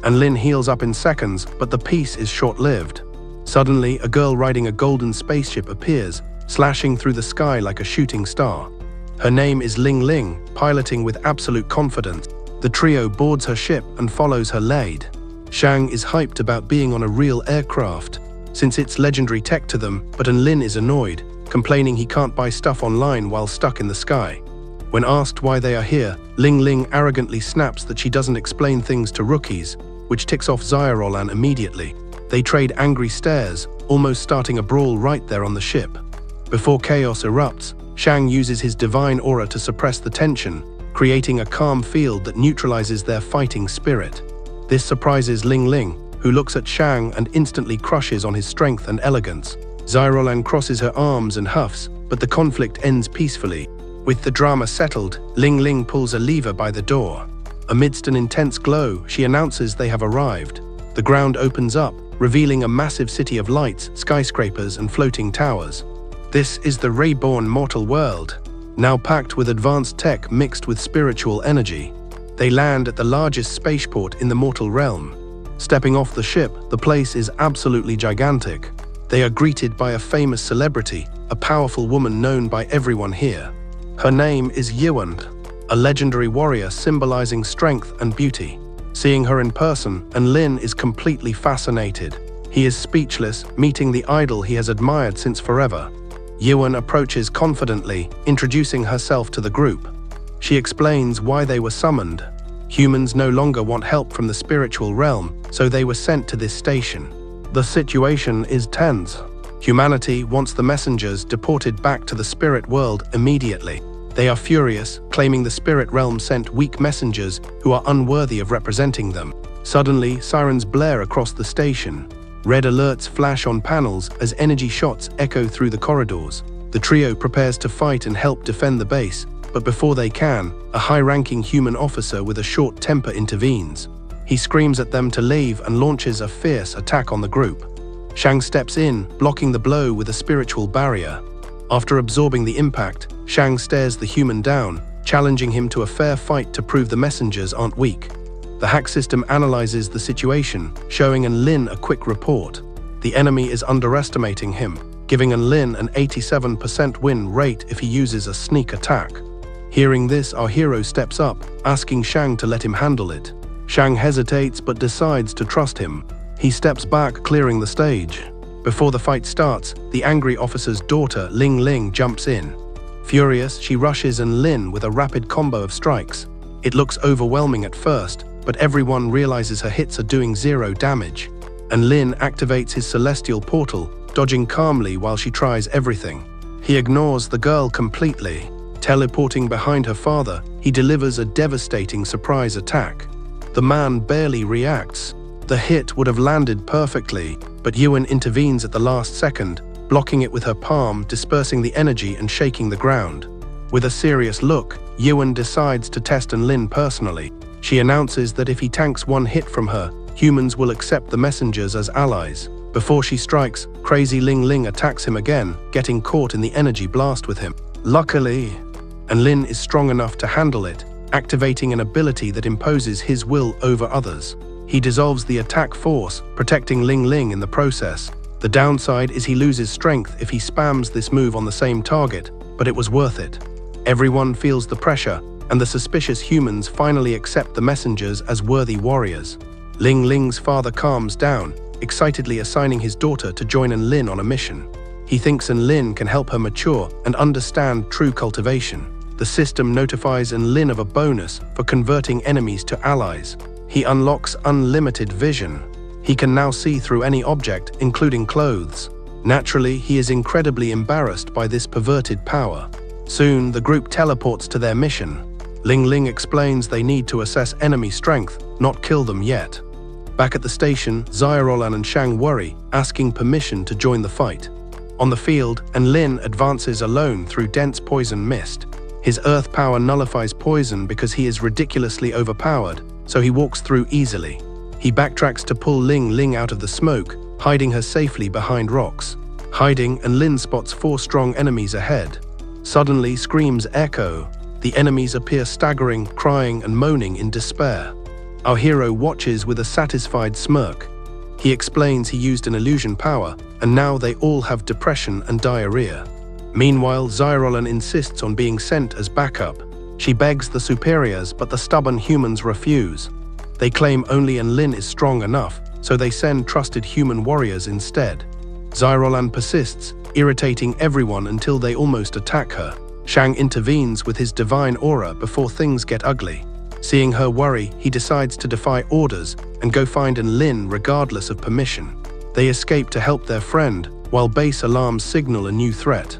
Enlin heals up in seconds, but the peace is short-lived. Suddenly, a girl riding a golden spaceship appears, slashing through the sky like a shooting star. Her name is Ling, piloting with absolute confidence. The trio boards her ship and follows her lead. Shang is hyped about being on a real aircraft, since it's legendary tech to them, but Enlin is annoyed, complaining he can't buy stuff online while stuck in the sky. When asked why they are here, Ling arrogantly snaps that she doesn't explain things to rookies, which ticks off Xiaolan immediately. They trade angry stares, almost starting a brawl right there on the ship. Before chaos erupts, Shang uses his divine aura to suppress the tension, creating a calm field that neutralizes their fighting spirit. This surprises Ling, who looks at Shang and instantly crushes on his strength and elegance. Xiaolan crosses her arms and huffs, but the conflict ends peacefully. With the drama settled, Ling pulls a lever by the door. Amidst an intense glow, she announces they have arrived. The ground opens up, revealing a massive city of lights, skyscrapers, and floating towers. This is the reborn mortal world, now packed with advanced tech mixed with spiritual energy. They land at the largest spaceport in the mortal realm. Stepping off the ship, the place is absolutely gigantic. They are greeted by a famous celebrity, a powerful woman known by everyone here. Her name is Yuan, a legendary warrior symbolizing strength and beauty. Seeing her in person, Enlin is completely fascinated. He is speechless, meeting the idol he has admired since forever. Yuan approaches confidently, introducing herself to the group. She explains why they were summoned. Humans no longer want help from the spiritual realm, so they were sent to this station. The situation is tense. Humanity wants the messengers deported back to the spirit world immediately. They are furious, claiming the spirit realm sent weak messengers who are unworthy of representing them. Suddenly, sirens blare across the station. Red alerts flash on panels as energy shots echo through the corridors. The trio prepares to fight and help defend the base, but before they can, a high-ranking human officer with a short temper intervenes. He screams at them to leave and launches a fierce attack on the group. Shang steps in, blocking the blow with a spiritual barrier. After absorbing the impact, Shang stares the human down, challenging him to a fair fight to prove the messengers aren't weak. The hack system analyzes the situation, showing Enlin a quick report. The enemy is underestimating him, giving Enlin an 87% win rate if he uses a sneak attack. Hearing this, our hero steps up, asking Shang to let him handle it. Shang hesitates but decides to trust him. He steps back, clearing the stage. Before the fight starts, the angry officer's daughter, Ling Ling, jumps in. Furious, she rushes Enlin with a rapid combo of strikes. It looks overwhelming at first, but everyone realizes her hits are doing 0 damage. Enlin activates his celestial portal, dodging calmly while she tries everything. He ignores the girl completely. Teleporting behind her father, he delivers a devastating surprise attack. The man barely reacts. The hit would have landed perfectly, but Yuan intervenes at the last second, blocking it with her palm, dispersing the energy and shaking the ground. With a serious look, Yuan decides to test Enlin personally. She announces that if he tanks one hit from her, humans will accept the messengers as allies. Before she strikes, crazy Ling Ling attacks him again, getting caught in the energy blast with him. Luckily, Enlin is strong enough to handle it, activating an ability that imposes his will over others. He dissolves the attack force, protecting Ling Ling in the process. The downside is he loses strength if he spams this move on the same target, but it was worth it. Everyone feels the pressure, and the suspicious humans finally accept the messengers as worthy warriors. Ling Ling's father calms down, excitedly assigning his daughter to join Enlin on a mission. He thinks Enlin can help her mature and understand true cultivation. The system notifies Enlin of a bonus for converting enemies to allies. He unlocks unlimited vision. He can now see through any object, including clothes. Naturally, he is incredibly embarrassed by this perverted power. Soon, the group teleports to their mission. Ling Ling explains they need to assess enemy strength, not kill them yet. Back at the station, Xiaolan and Shang worry, asking permission to join the fight. On the field, Enlin advances alone through dense poison mist. His earth power nullifies poison because he is ridiculously overpowered, so he walks through easily. He backtracks to pull Ling Ling out of the smoke, hiding her safely behind rocks. Hiding, Enlin spots 4 strong enemies ahead. Suddenly, screams echo. The enemies appear staggering, crying and moaning in despair. Our hero watches with a satisfied smirk. He explains he used an illusion power, and now they all have depression and diarrhea. Meanwhile, Xiaolan insists on being sent as backup. She begs the superiors, but the stubborn humans refuse. They claim only Enlin is strong enough, so they send trusted human warriors instead. Xiaolan persists, irritating everyone until they almost attack her. Shang intervenes with his divine aura before things get ugly. Seeing her worry, he decides to defy orders and go find Enlin regardless of permission. They escape to help their friend, while base alarms signal a new threat.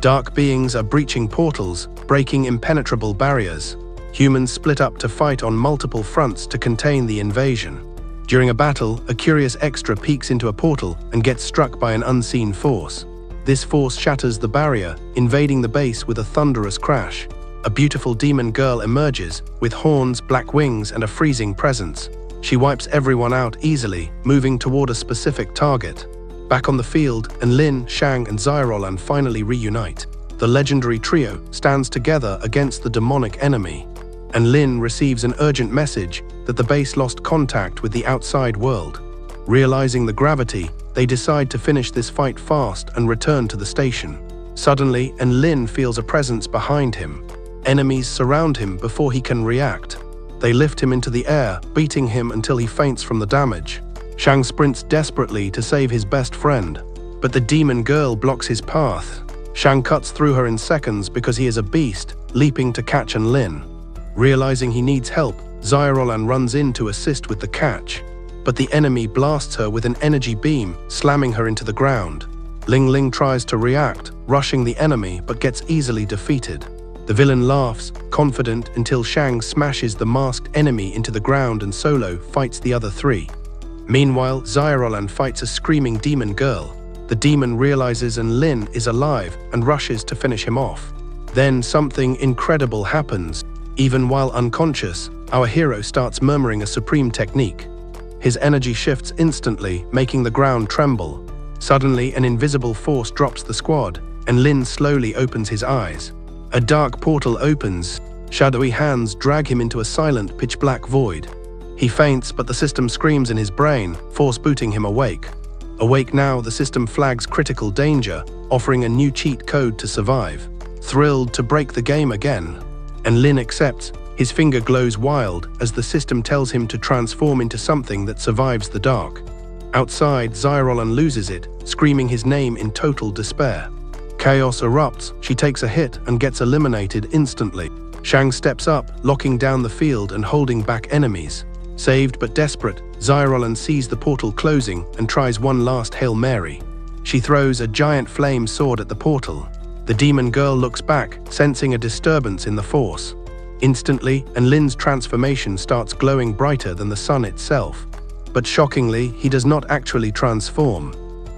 Dark beings are breaching portals, breaking impenetrable barriers. Humans split up to fight on multiple fronts to contain the invasion. During a battle, a curious extra peeks into a portal and gets struck by an unseen force. This force shatters the barrier, invading the base with a thunderous crash. A beautiful demon girl emerges, with horns, black wings, and a freezing presence. She wipes everyone out easily, moving toward a specific target. Back on the field, Enlin, Shang, and Xiaolan finally reunite. The legendary trio stands together against the demonic enemy. Enlin receives an urgent message that the base lost contact with the outside world. Realizing the gravity, they decide to finish this fight fast and return to the station. Suddenly, Enlin feels a presence behind him. Enemies surround him before he can react. They lift him into the air, beating him until he faints from the damage. Shang sprints desperately to save his best friend, but the demon girl blocks his path. Shang cuts through her in seconds because he is a beast, leaping to catch Enlin. Realizing he needs help, Xiaolan runs in to assist with the catch, but the enemy blasts her with an energy beam, slamming her into the ground. Ling Ling tries to react, rushing the enemy, but gets easily defeated. The villain laughs, confident, until Shang smashes the masked enemy into the ground and solo fights the other 3. Meanwhile, Xiaolan fights a screaming demon girl. The demon realizes Enlin is alive and rushes to finish him off. Then something incredible happens. Even while unconscious, our hero starts murmuring a supreme technique. His energy shifts instantly, making the ground tremble. Suddenly, an invisible force drops the squad, and Lin slowly opens his eyes. A dark portal opens. Shadowy hands drag him into a silent, pitch-black void. He faints, but the system screams in his brain, force-booting him awake. Awake now, the system flags critical danger, offering a new cheat code to survive. Thrilled to break the game again, Enlin accepts. His finger glows wild as the system tells him to transform into something that survives the dark. Outside, Zyrolan loses it, screaming his name in total despair. Chaos erupts, she takes a hit and gets eliminated instantly. Shang steps up, locking down the field and holding back enemies. Saved but desperate, Zyrolan sees the portal closing and tries one last Hail Mary. She throws a giant flame sword at the portal. The demon girl looks back, sensing a disturbance in the force. Instantly, Enlin's transformation starts glowing brighter than the sun itself. But shockingly, he does not actually transform.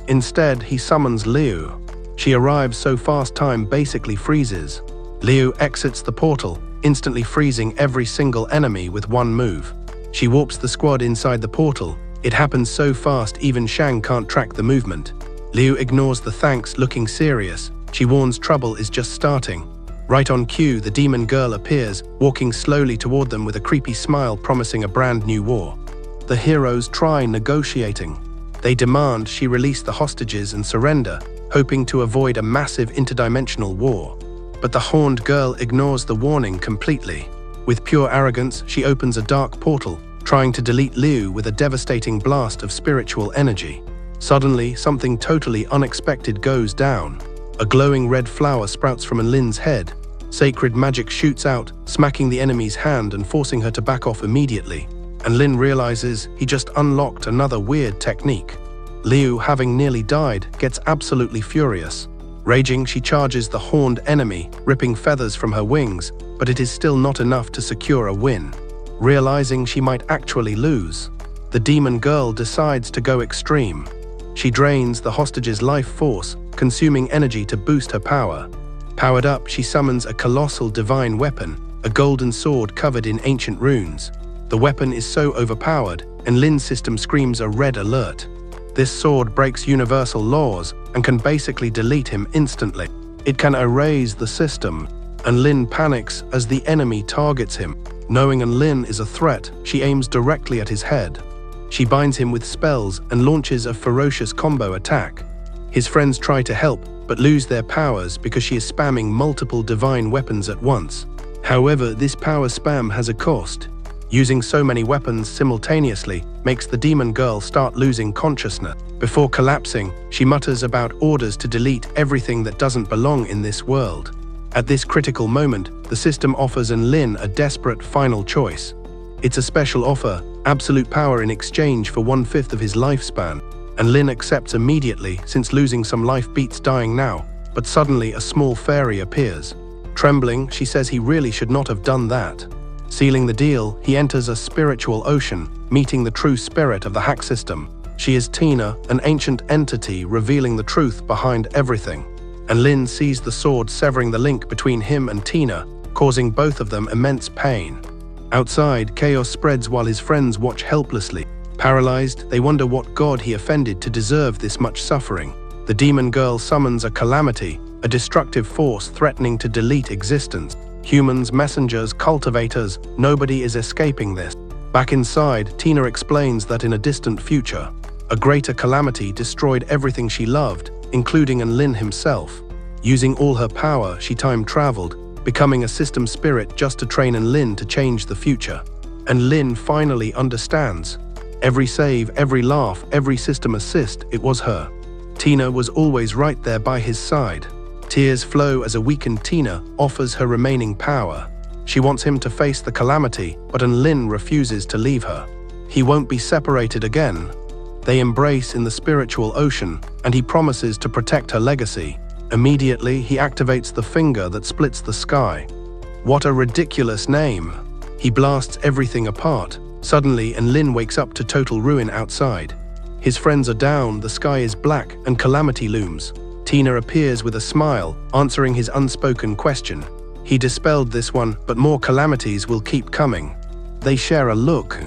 Instead, he summons Liu. She arrives so fast time basically freezes. Liu exits the portal, instantly freezing every single enemy with one move. She warps the squad inside the portal. It happens so fast even Shang can't track the movement. Liu ignores the thanks, looking serious. She warns trouble is just starting. Right on cue, the demon girl appears, walking slowly toward them with a creepy smile promising a brand new war. The heroes try negotiating. They demand she release the hostages and surrender, hoping to avoid a massive interdimensional war. But the horned girl ignores the warning completely. With pure arrogance, she opens a dark portal, trying to delete Liu with a devastating blast of spiritual energy. Suddenly, something totally unexpected goes down. A glowing red flower sprouts from Enlin's head. Sacred magic shoots out, smacking the enemy's hand and forcing her to back off immediately. Enlin realizes he just unlocked another weird technique. Liu, having nearly died, gets absolutely furious. Raging, she charges the horned enemy, ripping feathers from her wings, but it is still not enough to secure a win. Realizing she might actually lose, the demon girl decides to go extreme. She drains the hostage's life force, consuming energy to boost her power. Powered up, she summons a colossal divine weapon, a golden sword covered in ancient runes. The weapon is so overpowered, Enlin's system screams a red alert. This sword breaks universal laws and can basically delete him instantly. It can erase the system. Enlin panics as the enemy targets him. Knowing Enlin is a threat, she aims directly at his head. She binds him with spells and launches a ferocious combo attack. His friends try to help, but lose their powers because she is spamming multiple divine weapons at once. However, this power spam has a cost. Using so many weapons simultaneously makes the demon girl start losing consciousness. Before collapsing, she mutters about orders to delete everything that doesn't belong in this world. At this critical moment, the system offers Enlin a desperate final choice. It's a special offer, absolute power in exchange for 1/5 of his lifespan. Enlin accepts immediately since losing some life beats dying now, but suddenly a small fairy appears. Trembling, she says he really should not have done that. Sealing the deal, he enters a spiritual ocean, meeting the true spirit of the hack system. She is Tina, an ancient entity revealing the truth behind everything. Enlin sees the sword severing the link between him and Tina, causing both of them immense pain. Outside, chaos spreads while his friends watch helplessly. Paralyzed, they wonder what god he offended to deserve this much suffering. The demon girl summons a calamity, a destructive force threatening to delete existence. Humans, messengers, cultivators, nobody is escaping this. Back inside, Tina explains that in a distant future, a greater calamity destroyed everything she loved, including Enlin himself. Using all her power, she time-traveled, becoming a system spirit just to train Enlin to change the future. Enlin finally understands. Every save, every laugh, every system assist, it was her. Tina was always right there by his side. Tears flow as a weakened Tina offers her remaining power. She wants him to face the calamity, but Enlin refuses to leave her. He won't be separated again. They embrace in the spiritual ocean, and he promises to protect her legacy. Immediately, he activates the finger that splits the sky. What a ridiculous name! He blasts everything apart. Suddenly, Enlin wakes up to total ruin outside. His friends are down, the sky is black, and calamity looms. Tina appears with a smile, answering his unspoken question. He dispelled this one, but more calamities will keep coming. They share a look.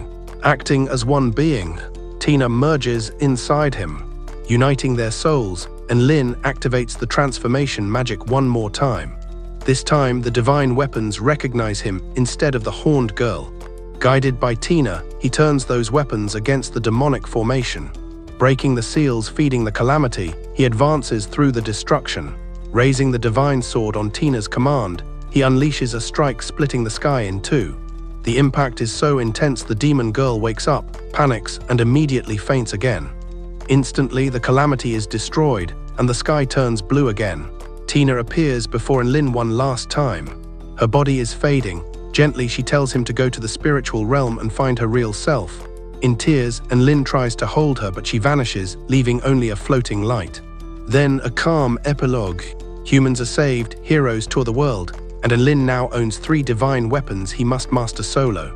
Acting as one being, Tina merges inside him. Uniting their souls, Enlin activates the transformation magic one more time. This time, the divine weapons recognize him instead of the horned girl. Guided by Tina, he turns those weapons against the demonic formation. Breaking the seals feeding the calamity, he advances through the destruction. Raising the divine sword on Tina's command, he unleashes a strike splitting the sky in two. The impact is so intense the demon girl wakes up, panics, and immediately faints again. Instantly, the calamity is destroyed, and the sky turns blue again. Tina appears before Enlin one last time. Her body is fading. Gently, she tells him to go to the spiritual realm and find her real self. In tears, Enlin tries to hold her, but she vanishes, leaving only a floating light. Then, a calm epilogue. Humans are saved, heroes tour the world, and Enlin now owns 3 divine weapons he must master solo.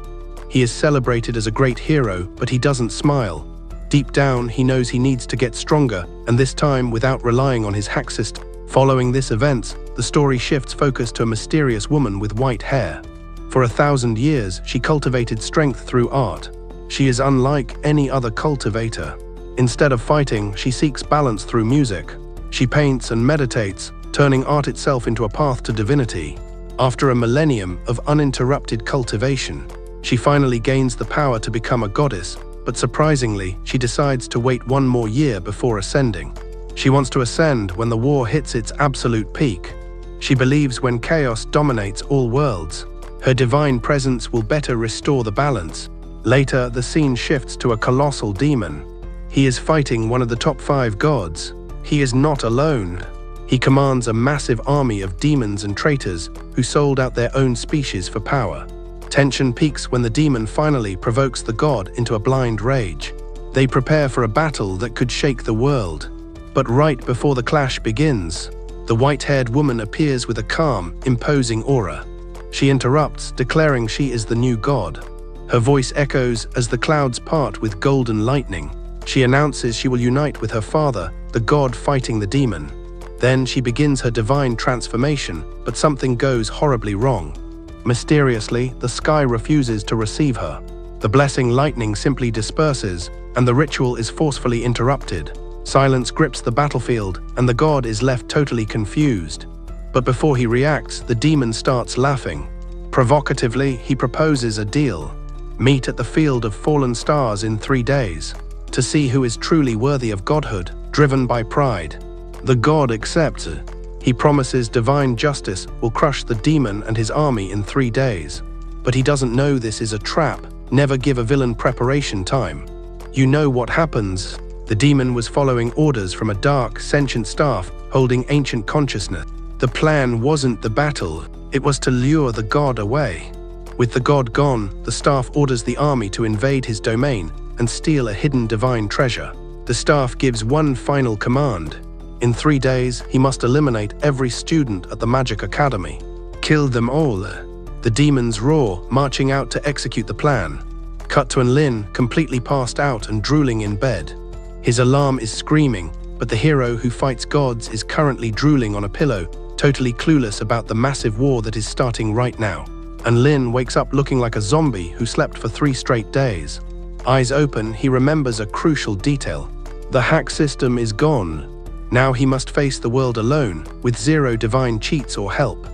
He is celebrated as a great hero, but he doesn't smile. Deep down, he knows he needs to get stronger, and this time without relying on his hack system. Following this event, the story shifts focus to a mysterious woman with white hair. For 1,000 years, she cultivated strength through art. She is unlike any other cultivator. Instead of fighting, she seeks balance through music. She paints and meditates, turning art itself into a path to divinity. After a millennium of uninterrupted cultivation, she finally gains the power to become a goddess, but surprisingly, she decides to wait 1 more year before ascending. She wants to ascend when the war hits its absolute peak. She believes when chaos dominates all worlds, her divine presence will better restore the balance. Later, the scene shifts to a colossal demon. He is fighting one of the top 5 gods. He is not alone. He commands a massive army of demons and traitors who sold out their own species for power. Tension peaks when the demon finally provokes the god into a blind rage. They prepare for a battle that could shake the world. But right before the clash begins, the white-haired woman appears with a calm, imposing aura. She interrupts, declaring she is the new god. Her voice echoes as the clouds part with golden lightning. She announces she will unite with her father, the god fighting the demon. Then she begins her divine transformation, but something goes horribly wrong. Mysteriously, the sky refuses to receive her. The blessing lightning simply disperses, and the ritual is forcefully interrupted. Silence grips the battlefield, and the god is left totally confused. But before he reacts, the demon starts laughing. Provocatively, he proposes a deal. Meet at the field of fallen stars in 3 days, to see who is truly worthy of godhood, driven by pride. The god accepts. He promises divine justice will crush the demon and his army in 3 days. But he doesn't know this is a trap. Never give a villain preparation time. You know what happens. The demon was following orders from a dark, sentient staff holding ancient consciousness. The plan wasn't the battle, it was to lure the god away. With the god gone, the staff orders the army to invade his domain and steal a hidden divine treasure. The staff gives one final command. In 3 days, he must eliminate every student at the Magic Academy. Kill them all. The demons roar, marching out to execute the plan. Cut to Enlin, completely passed out and drooling in bed. His alarm is screaming, but the hero who fights gods is currently drooling on a pillow, totally clueless about the massive war that is starting right now. Enlin wakes up looking like a zombie who slept for 3 straight days. Eyes open, he remembers a crucial detail. The hack system is gone. Now he must face the world alone, with 0 divine cheats or help.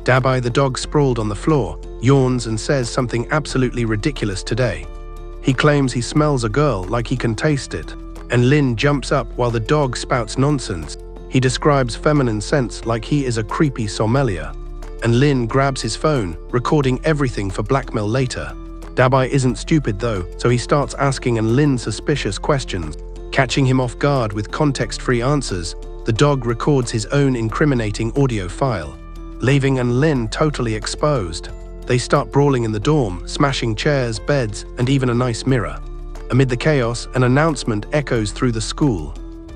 Dabai the dog sprawled on the floor, yawns and says something absolutely ridiculous today. He claims he smells a girl like he can taste it. Enlin jumps up while the dog spouts nonsense. He describes feminine scents like he is a creepy sommelier. Enlin grabs his phone, recording everything for blackmail later. Dabai isn't stupid though, so he starts asking Enlin suspicious questions. Catching him off guard with context-free answers, the dog records his own incriminating audio file, leaving Enlin totally exposed. They start brawling in the dorm, smashing chairs, beds, and even a nice mirror. Amid the chaos, an announcement echoes through the school.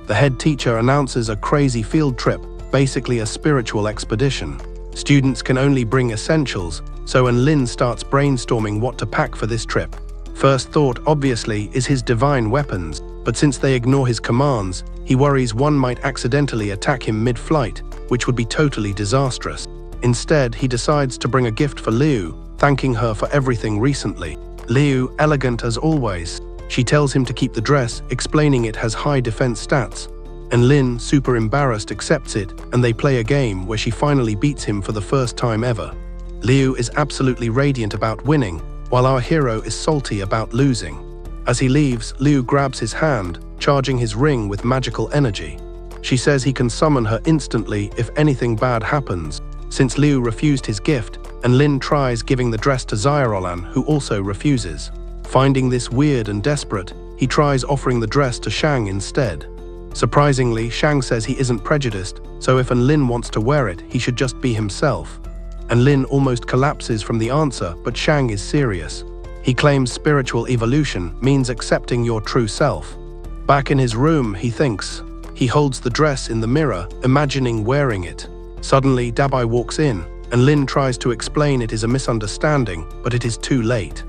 The head teacher announces a crazy field trip, basically a spiritual expedition. Students can only bring essentials, so Enlin starts brainstorming what to pack for this trip. First thought, obviously, is his divine weapons, but since they ignore his commands, he worries one might accidentally attack him mid-flight, which would be totally disastrous. Instead, he decides to bring a gift for Liu, thanking her for everything recently. Liu, elegant as always. She tells him to keep the dress, explaining it has high defense stats. Enlin, super embarrassed, accepts it, and they play a game where she finally beats him for the first time ever. Liu is absolutely radiant about winning, while our hero is salty about losing. As he leaves, Liu grabs his hand, charging his ring with magical energy. She says he can summon her instantly if anything bad happens. Since Liu refused his gift, Enlin tries giving the dress to Xiaolan, who also refuses. Finding this weird and desperate, he tries offering the dress to Shang instead. Surprisingly, Shang says he isn't prejudiced, so if Enlin wants to wear it, he should just be himself. Enlin almost collapses from the answer, but Shang is serious. He claims spiritual evolution means accepting your true self. Back in his room, he thinks. He holds the dress in the mirror, imagining wearing it. Suddenly, Dabai walks in, and Lin tries to explain it is a misunderstanding, but it is too late.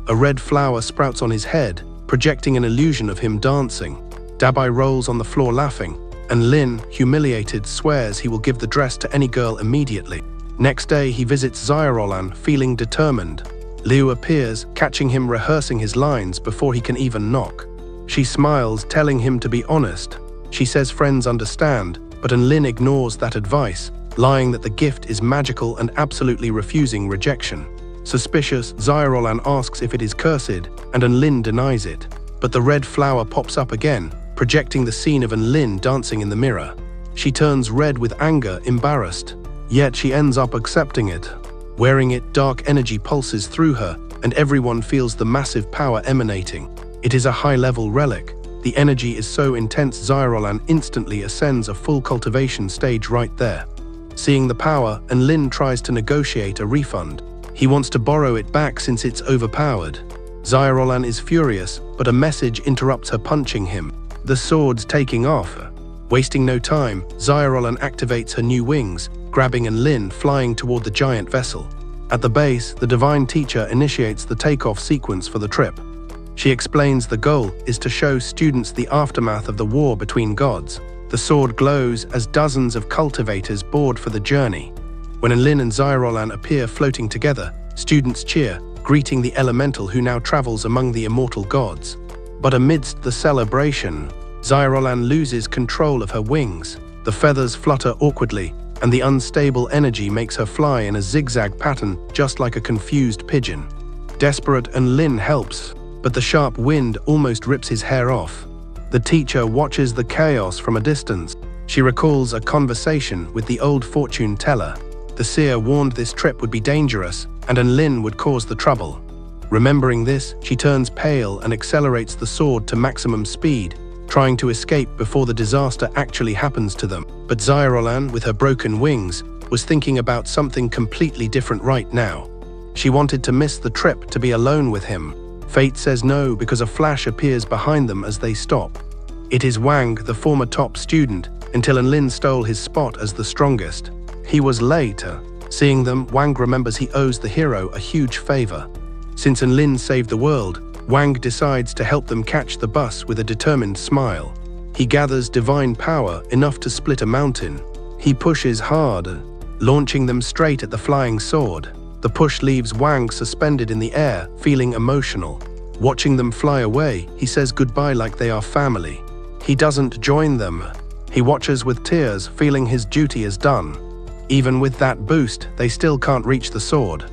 A red flower sprouts on his head, projecting an illusion of him dancing. Dabai rolls on the floor laughing, and Lin, humiliated, swears he will give the dress to any girl immediately. Next day, he visits Xiaorolan, feeling determined. Liu appears, catching him rehearsing his lines before he can even knock. She smiles, telling him to be honest. She says friends understand, but Enlin ignores that advice, lying that the gift is magical and absolutely refusing rejection. Suspicious, Xiaorolan asks if it is cursed, and Enlin denies it. But the red flower pops up again, projecting the scene of Enlin dancing in the mirror. She turns red with anger, embarrassed. Yet she ends up accepting it. Wearing it, dark energy pulses through her, and everyone feels the massive power emanating. It is a high-level relic. The energy is so intense Xiaorolan instantly ascends a full cultivation stage right there. Seeing the power, Enlin tries to negotiate a refund. He wants to borrow it back since it's overpowered. Xiaorolan is furious, but a message interrupts her, punching him. The sword's taking off. Wasting no time, Xiaorolan activates her new wings, grabbing Enlin, flying toward the giant vessel. At the base, the divine teacher initiates the takeoff sequence for the trip. She explains the goal is to show students the aftermath of the war between gods. The sword glows as dozens of cultivators board for the journey. When Enlin and Xiaorolan appear floating together, students cheer, greeting the elemental who now travels among the immortal gods. But amidst the celebration, Xiaorolan loses control of her wings. The feathers flutter awkwardly, and the unstable energy makes her fly in a zigzag pattern just like a confused pigeon. Desperate, Enlin helps, but the sharp wind almost rips his hair off. The teacher watches the chaos from a distance. She recalls a conversation with the old fortune teller. The seer warned this trip would be dangerous, and Enlin would cause the trouble. Remembering this, she turns pale and accelerates the sword to maximum speed, trying to escape before the disaster actually happens to them. But Xiaorolan, with her broken wings, was thinking about something completely different right now. She wanted to miss the trip to be alone with him. Fate says no because a flash appears behind them as they stop. It is Wang, the former top student, until Enlin stole his spot as the strongest. He was late. Seeing them, Wang remembers he owes the hero a huge favor. Since Enlin saved the world, Wang decides to help them catch the bus with a determined smile. He gathers divine power enough to split a mountain. He pushes hard, launching them straight at the flying sword. The push leaves Wang suspended in the air, feeling emotional. Watching them fly away, he says goodbye like they are family. He doesn't join them. He watches with tears, feeling his duty is done. Even with that boost, they still can't reach the sword.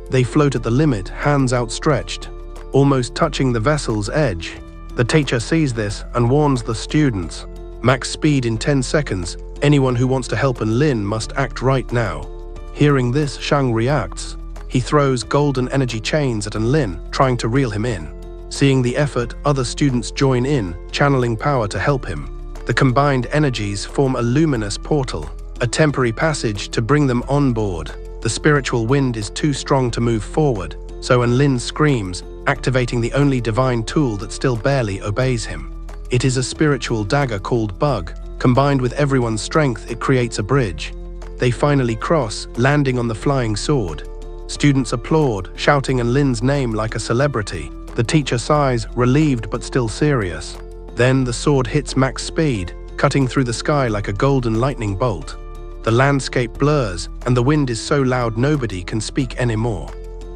They float at the limit, hands outstretched, almost touching the vessel's edge. The teacher sees this and warns the students. Max speed in 10 seconds. Anyone who wants to help Enlin must act right now. Hearing this, Shang reacts. He throws golden energy chains at Enlin, trying to reel him in. Seeing the effort, other students join in, channeling power to help him. The combined energies form a luminous portal, a temporary passage to bring them on board. The spiritual wind is too strong to move forward, so Enlin screams, activating the only divine tool that still barely obeys him. It is a spiritual dagger called Bug. Combined with everyone's strength, it creates a bridge. They finally cross, landing on the flying sword. Students applaud, shouting Enlin's name like a celebrity. The teacher sighs, relieved but still serious. Then the sword hits max speed, cutting through the sky like a golden lightning bolt. The landscape blurs, and the wind is so loud nobody can speak anymore.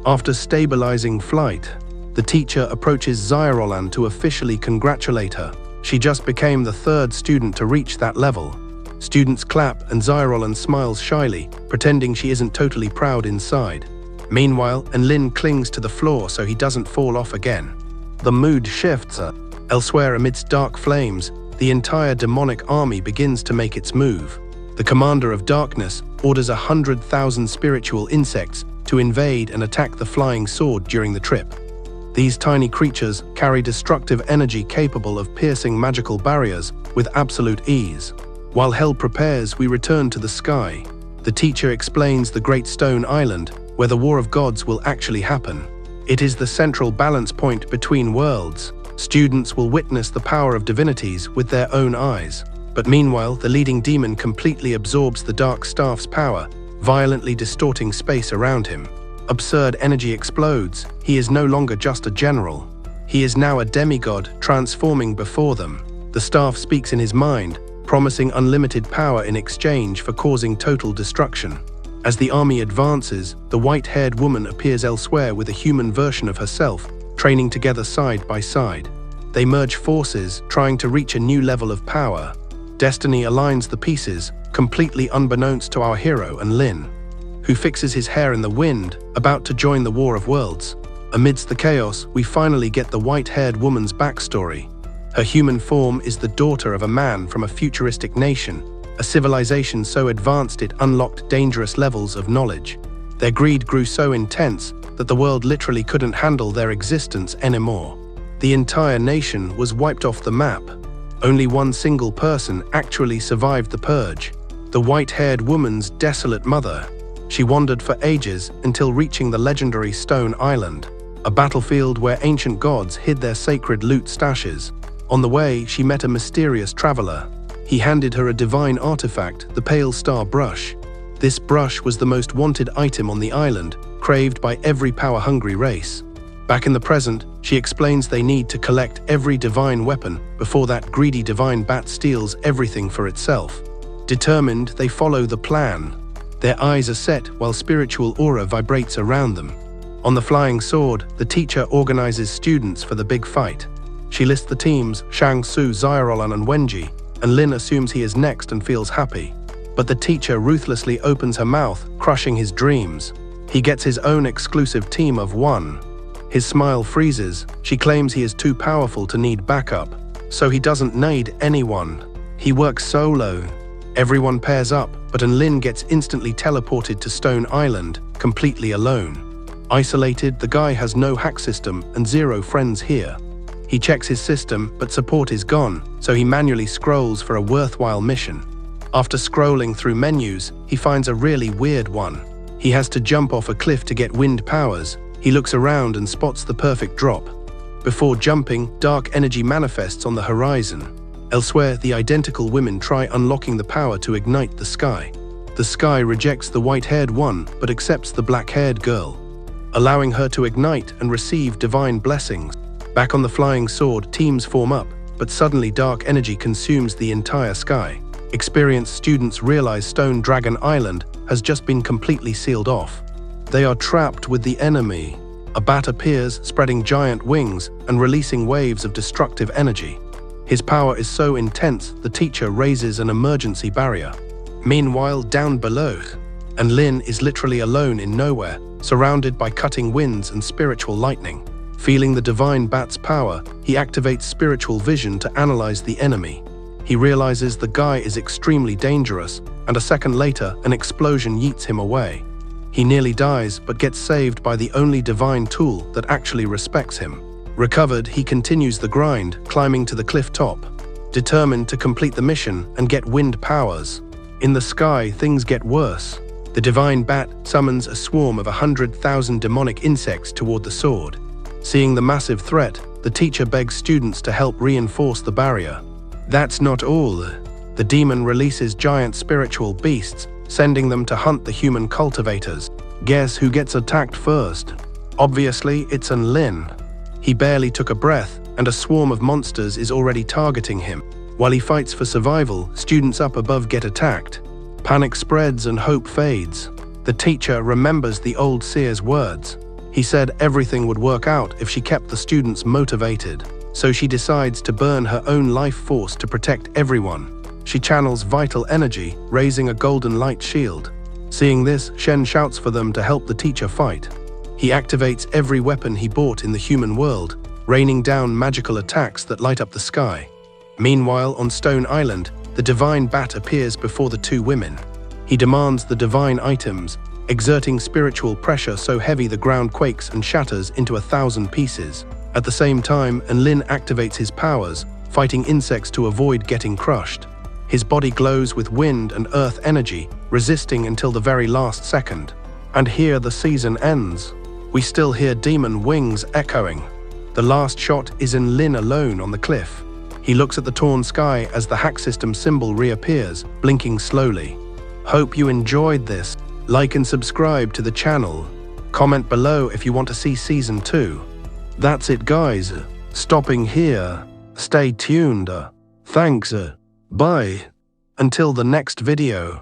After stabilizing flight, the teacher approaches Xiaorolan to officially congratulate her. She just became the 3rd student to reach that level. Students clap and Xiaorolan smiles shyly, pretending she isn't totally proud inside. Meanwhile, Enlin clings to the floor so he doesn't fall off again. The mood shifts. Elsewhere amidst dark flames, the entire demonic army begins to make its move. The commander of darkness orders 100,000 spiritual insects to invade and attack the flying sword during the trip. These tiny creatures carry destructive energy capable of piercing magical barriers with absolute ease. While hell prepares, we return to the sky. The teacher explains the Great Stone Island, where the War of Gods will actually happen. It is the central balance point between worlds. Students will witness the power of divinities with their own eyes. But meanwhile, the leading demon completely absorbs the Dark Staff's power, violently distorting space around him. Absurd energy explodes. He is no longer just a general. He is now a demigod, transforming before them. The staff speaks in his mind, promising unlimited power in exchange for causing total destruction. As the army advances, the white-haired woman appears elsewhere with a human version of herself, training together side by side. They merge forces, trying to reach a new level of power. Destiny aligns the pieces, completely unbeknownst to our hero Enlin, who fixes his hair in the wind, about to join the War of Worlds. Amidst the chaos, we finally get the white-haired woman's backstory. Her human form is the daughter of a man from a futuristic nation, a civilization so advanced it unlocked dangerous levels of knowledge. Their greed grew so intense that the world literally couldn't handle their existence anymore. The entire nation was wiped off the map. Only one single person actually survived the purge, the white-haired woman's desolate mother. She wandered for ages until reaching the legendary Stone Island, a battlefield where ancient gods hid their sacred loot stashes. On the way, she met a mysterious traveler. He handed her a divine artifact, the Pale Star Brush. This brush was the most wanted item on the island, craved by every power-hungry race. Back in the present, she explains they need to collect every divine weapon before that greedy divine bat steals everything for itself. Determined, they follow the plan. Their eyes are set while spiritual aura vibrates around them. On the flying sword, the teacher organizes students for the big fight. She lists the teams Shang-Su, Xiaolan and Wenji, and Lin assumes he is next and feels happy. But the teacher ruthlessly opens her mouth, crushing his dreams. He gets his own exclusive team of one. His smile freezes. She claims he is too powerful to need backup, so he doesn't need anyone. He works solo. Everyone pairs up, but Enlin gets instantly teleported to Stone Island, completely alone. Isolated, the guy has no hack system and zero friends here. He checks his system, but support is gone, so he manually scrolls for a worthwhile mission. After scrolling through menus, he finds a really weird one. He has to jump off a cliff to get wind powers. He looks around and spots the perfect drop. Before jumping, dark energy manifests on the horizon. Elsewhere, the identical women try unlocking the power to ignite the sky. The sky rejects the white-haired one, but accepts the black-haired girl, allowing her to ignite and receive divine blessings. Back on the flying sword, teams form up, but suddenly dark energy consumes the entire sky. Experienced students realize Stone Dragon Island has just been completely sealed off. They are trapped with the enemy. A bat appears, spreading giant wings and releasing waves of destructive energy. His power is so intense, the teacher raises an emergency barrier. Meanwhile, down below, Enlin is literally alone in nowhere, surrounded by cutting winds and spiritual lightning. Feeling the divine bat's power, he activates spiritual vision to analyze the enemy. He realizes the guy is extremely dangerous, and a second later, an explosion yeets him away. He nearly dies, but gets saved by the only divine tool that actually respects him. Recovered, he continues the grind, climbing to the cliff top, determined to complete the mission and get wind powers. In the sky, things get worse. The divine bat summons a swarm of 100,000 demonic insects toward the sword. Seeing the massive threat, the teacher begs students to help reinforce the barrier. That's not all. The demon releases giant spiritual beasts, sending them to hunt the human cultivators. Guess who gets attacked first? Obviously, it's Enlin. He barely took a breath, and a swarm of monsters is already targeting him. While he fights for survival, students up above get attacked. Panic spreads and hope fades. The teacher remembers the old seer's words. He said everything would work out if she kept the students motivated. So she decides to burn her own life force to protect everyone. She channels vital energy, raising a golden light shield. Seeing this, Shen shouts for them to help the teacher fight. He activates every weapon he bought in the human world, raining down magical attacks that light up the sky. Meanwhile, on Stone Island, the divine bat appears before the two women. He demands the divine items, exerting spiritual pressure so heavy the ground quakes and shatters into 1,000 pieces. At the same time, Enlin activates his powers, fighting insects to avoid getting crushed. His body glows with wind and earth energy, resisting until the very last second. And here the season ends. We still hear demon wings echoing. The last shot is Enlin alone on the cliff. He looks at the torn sky as the hack system symbol reappears, blinking slowly. Hope you enjoyed this. Like and subscribe to the channel. Comment below if you want to see Season 2. That's it, guys. Stopping here. Stay tuned. Thanks. Bye. Until the next video.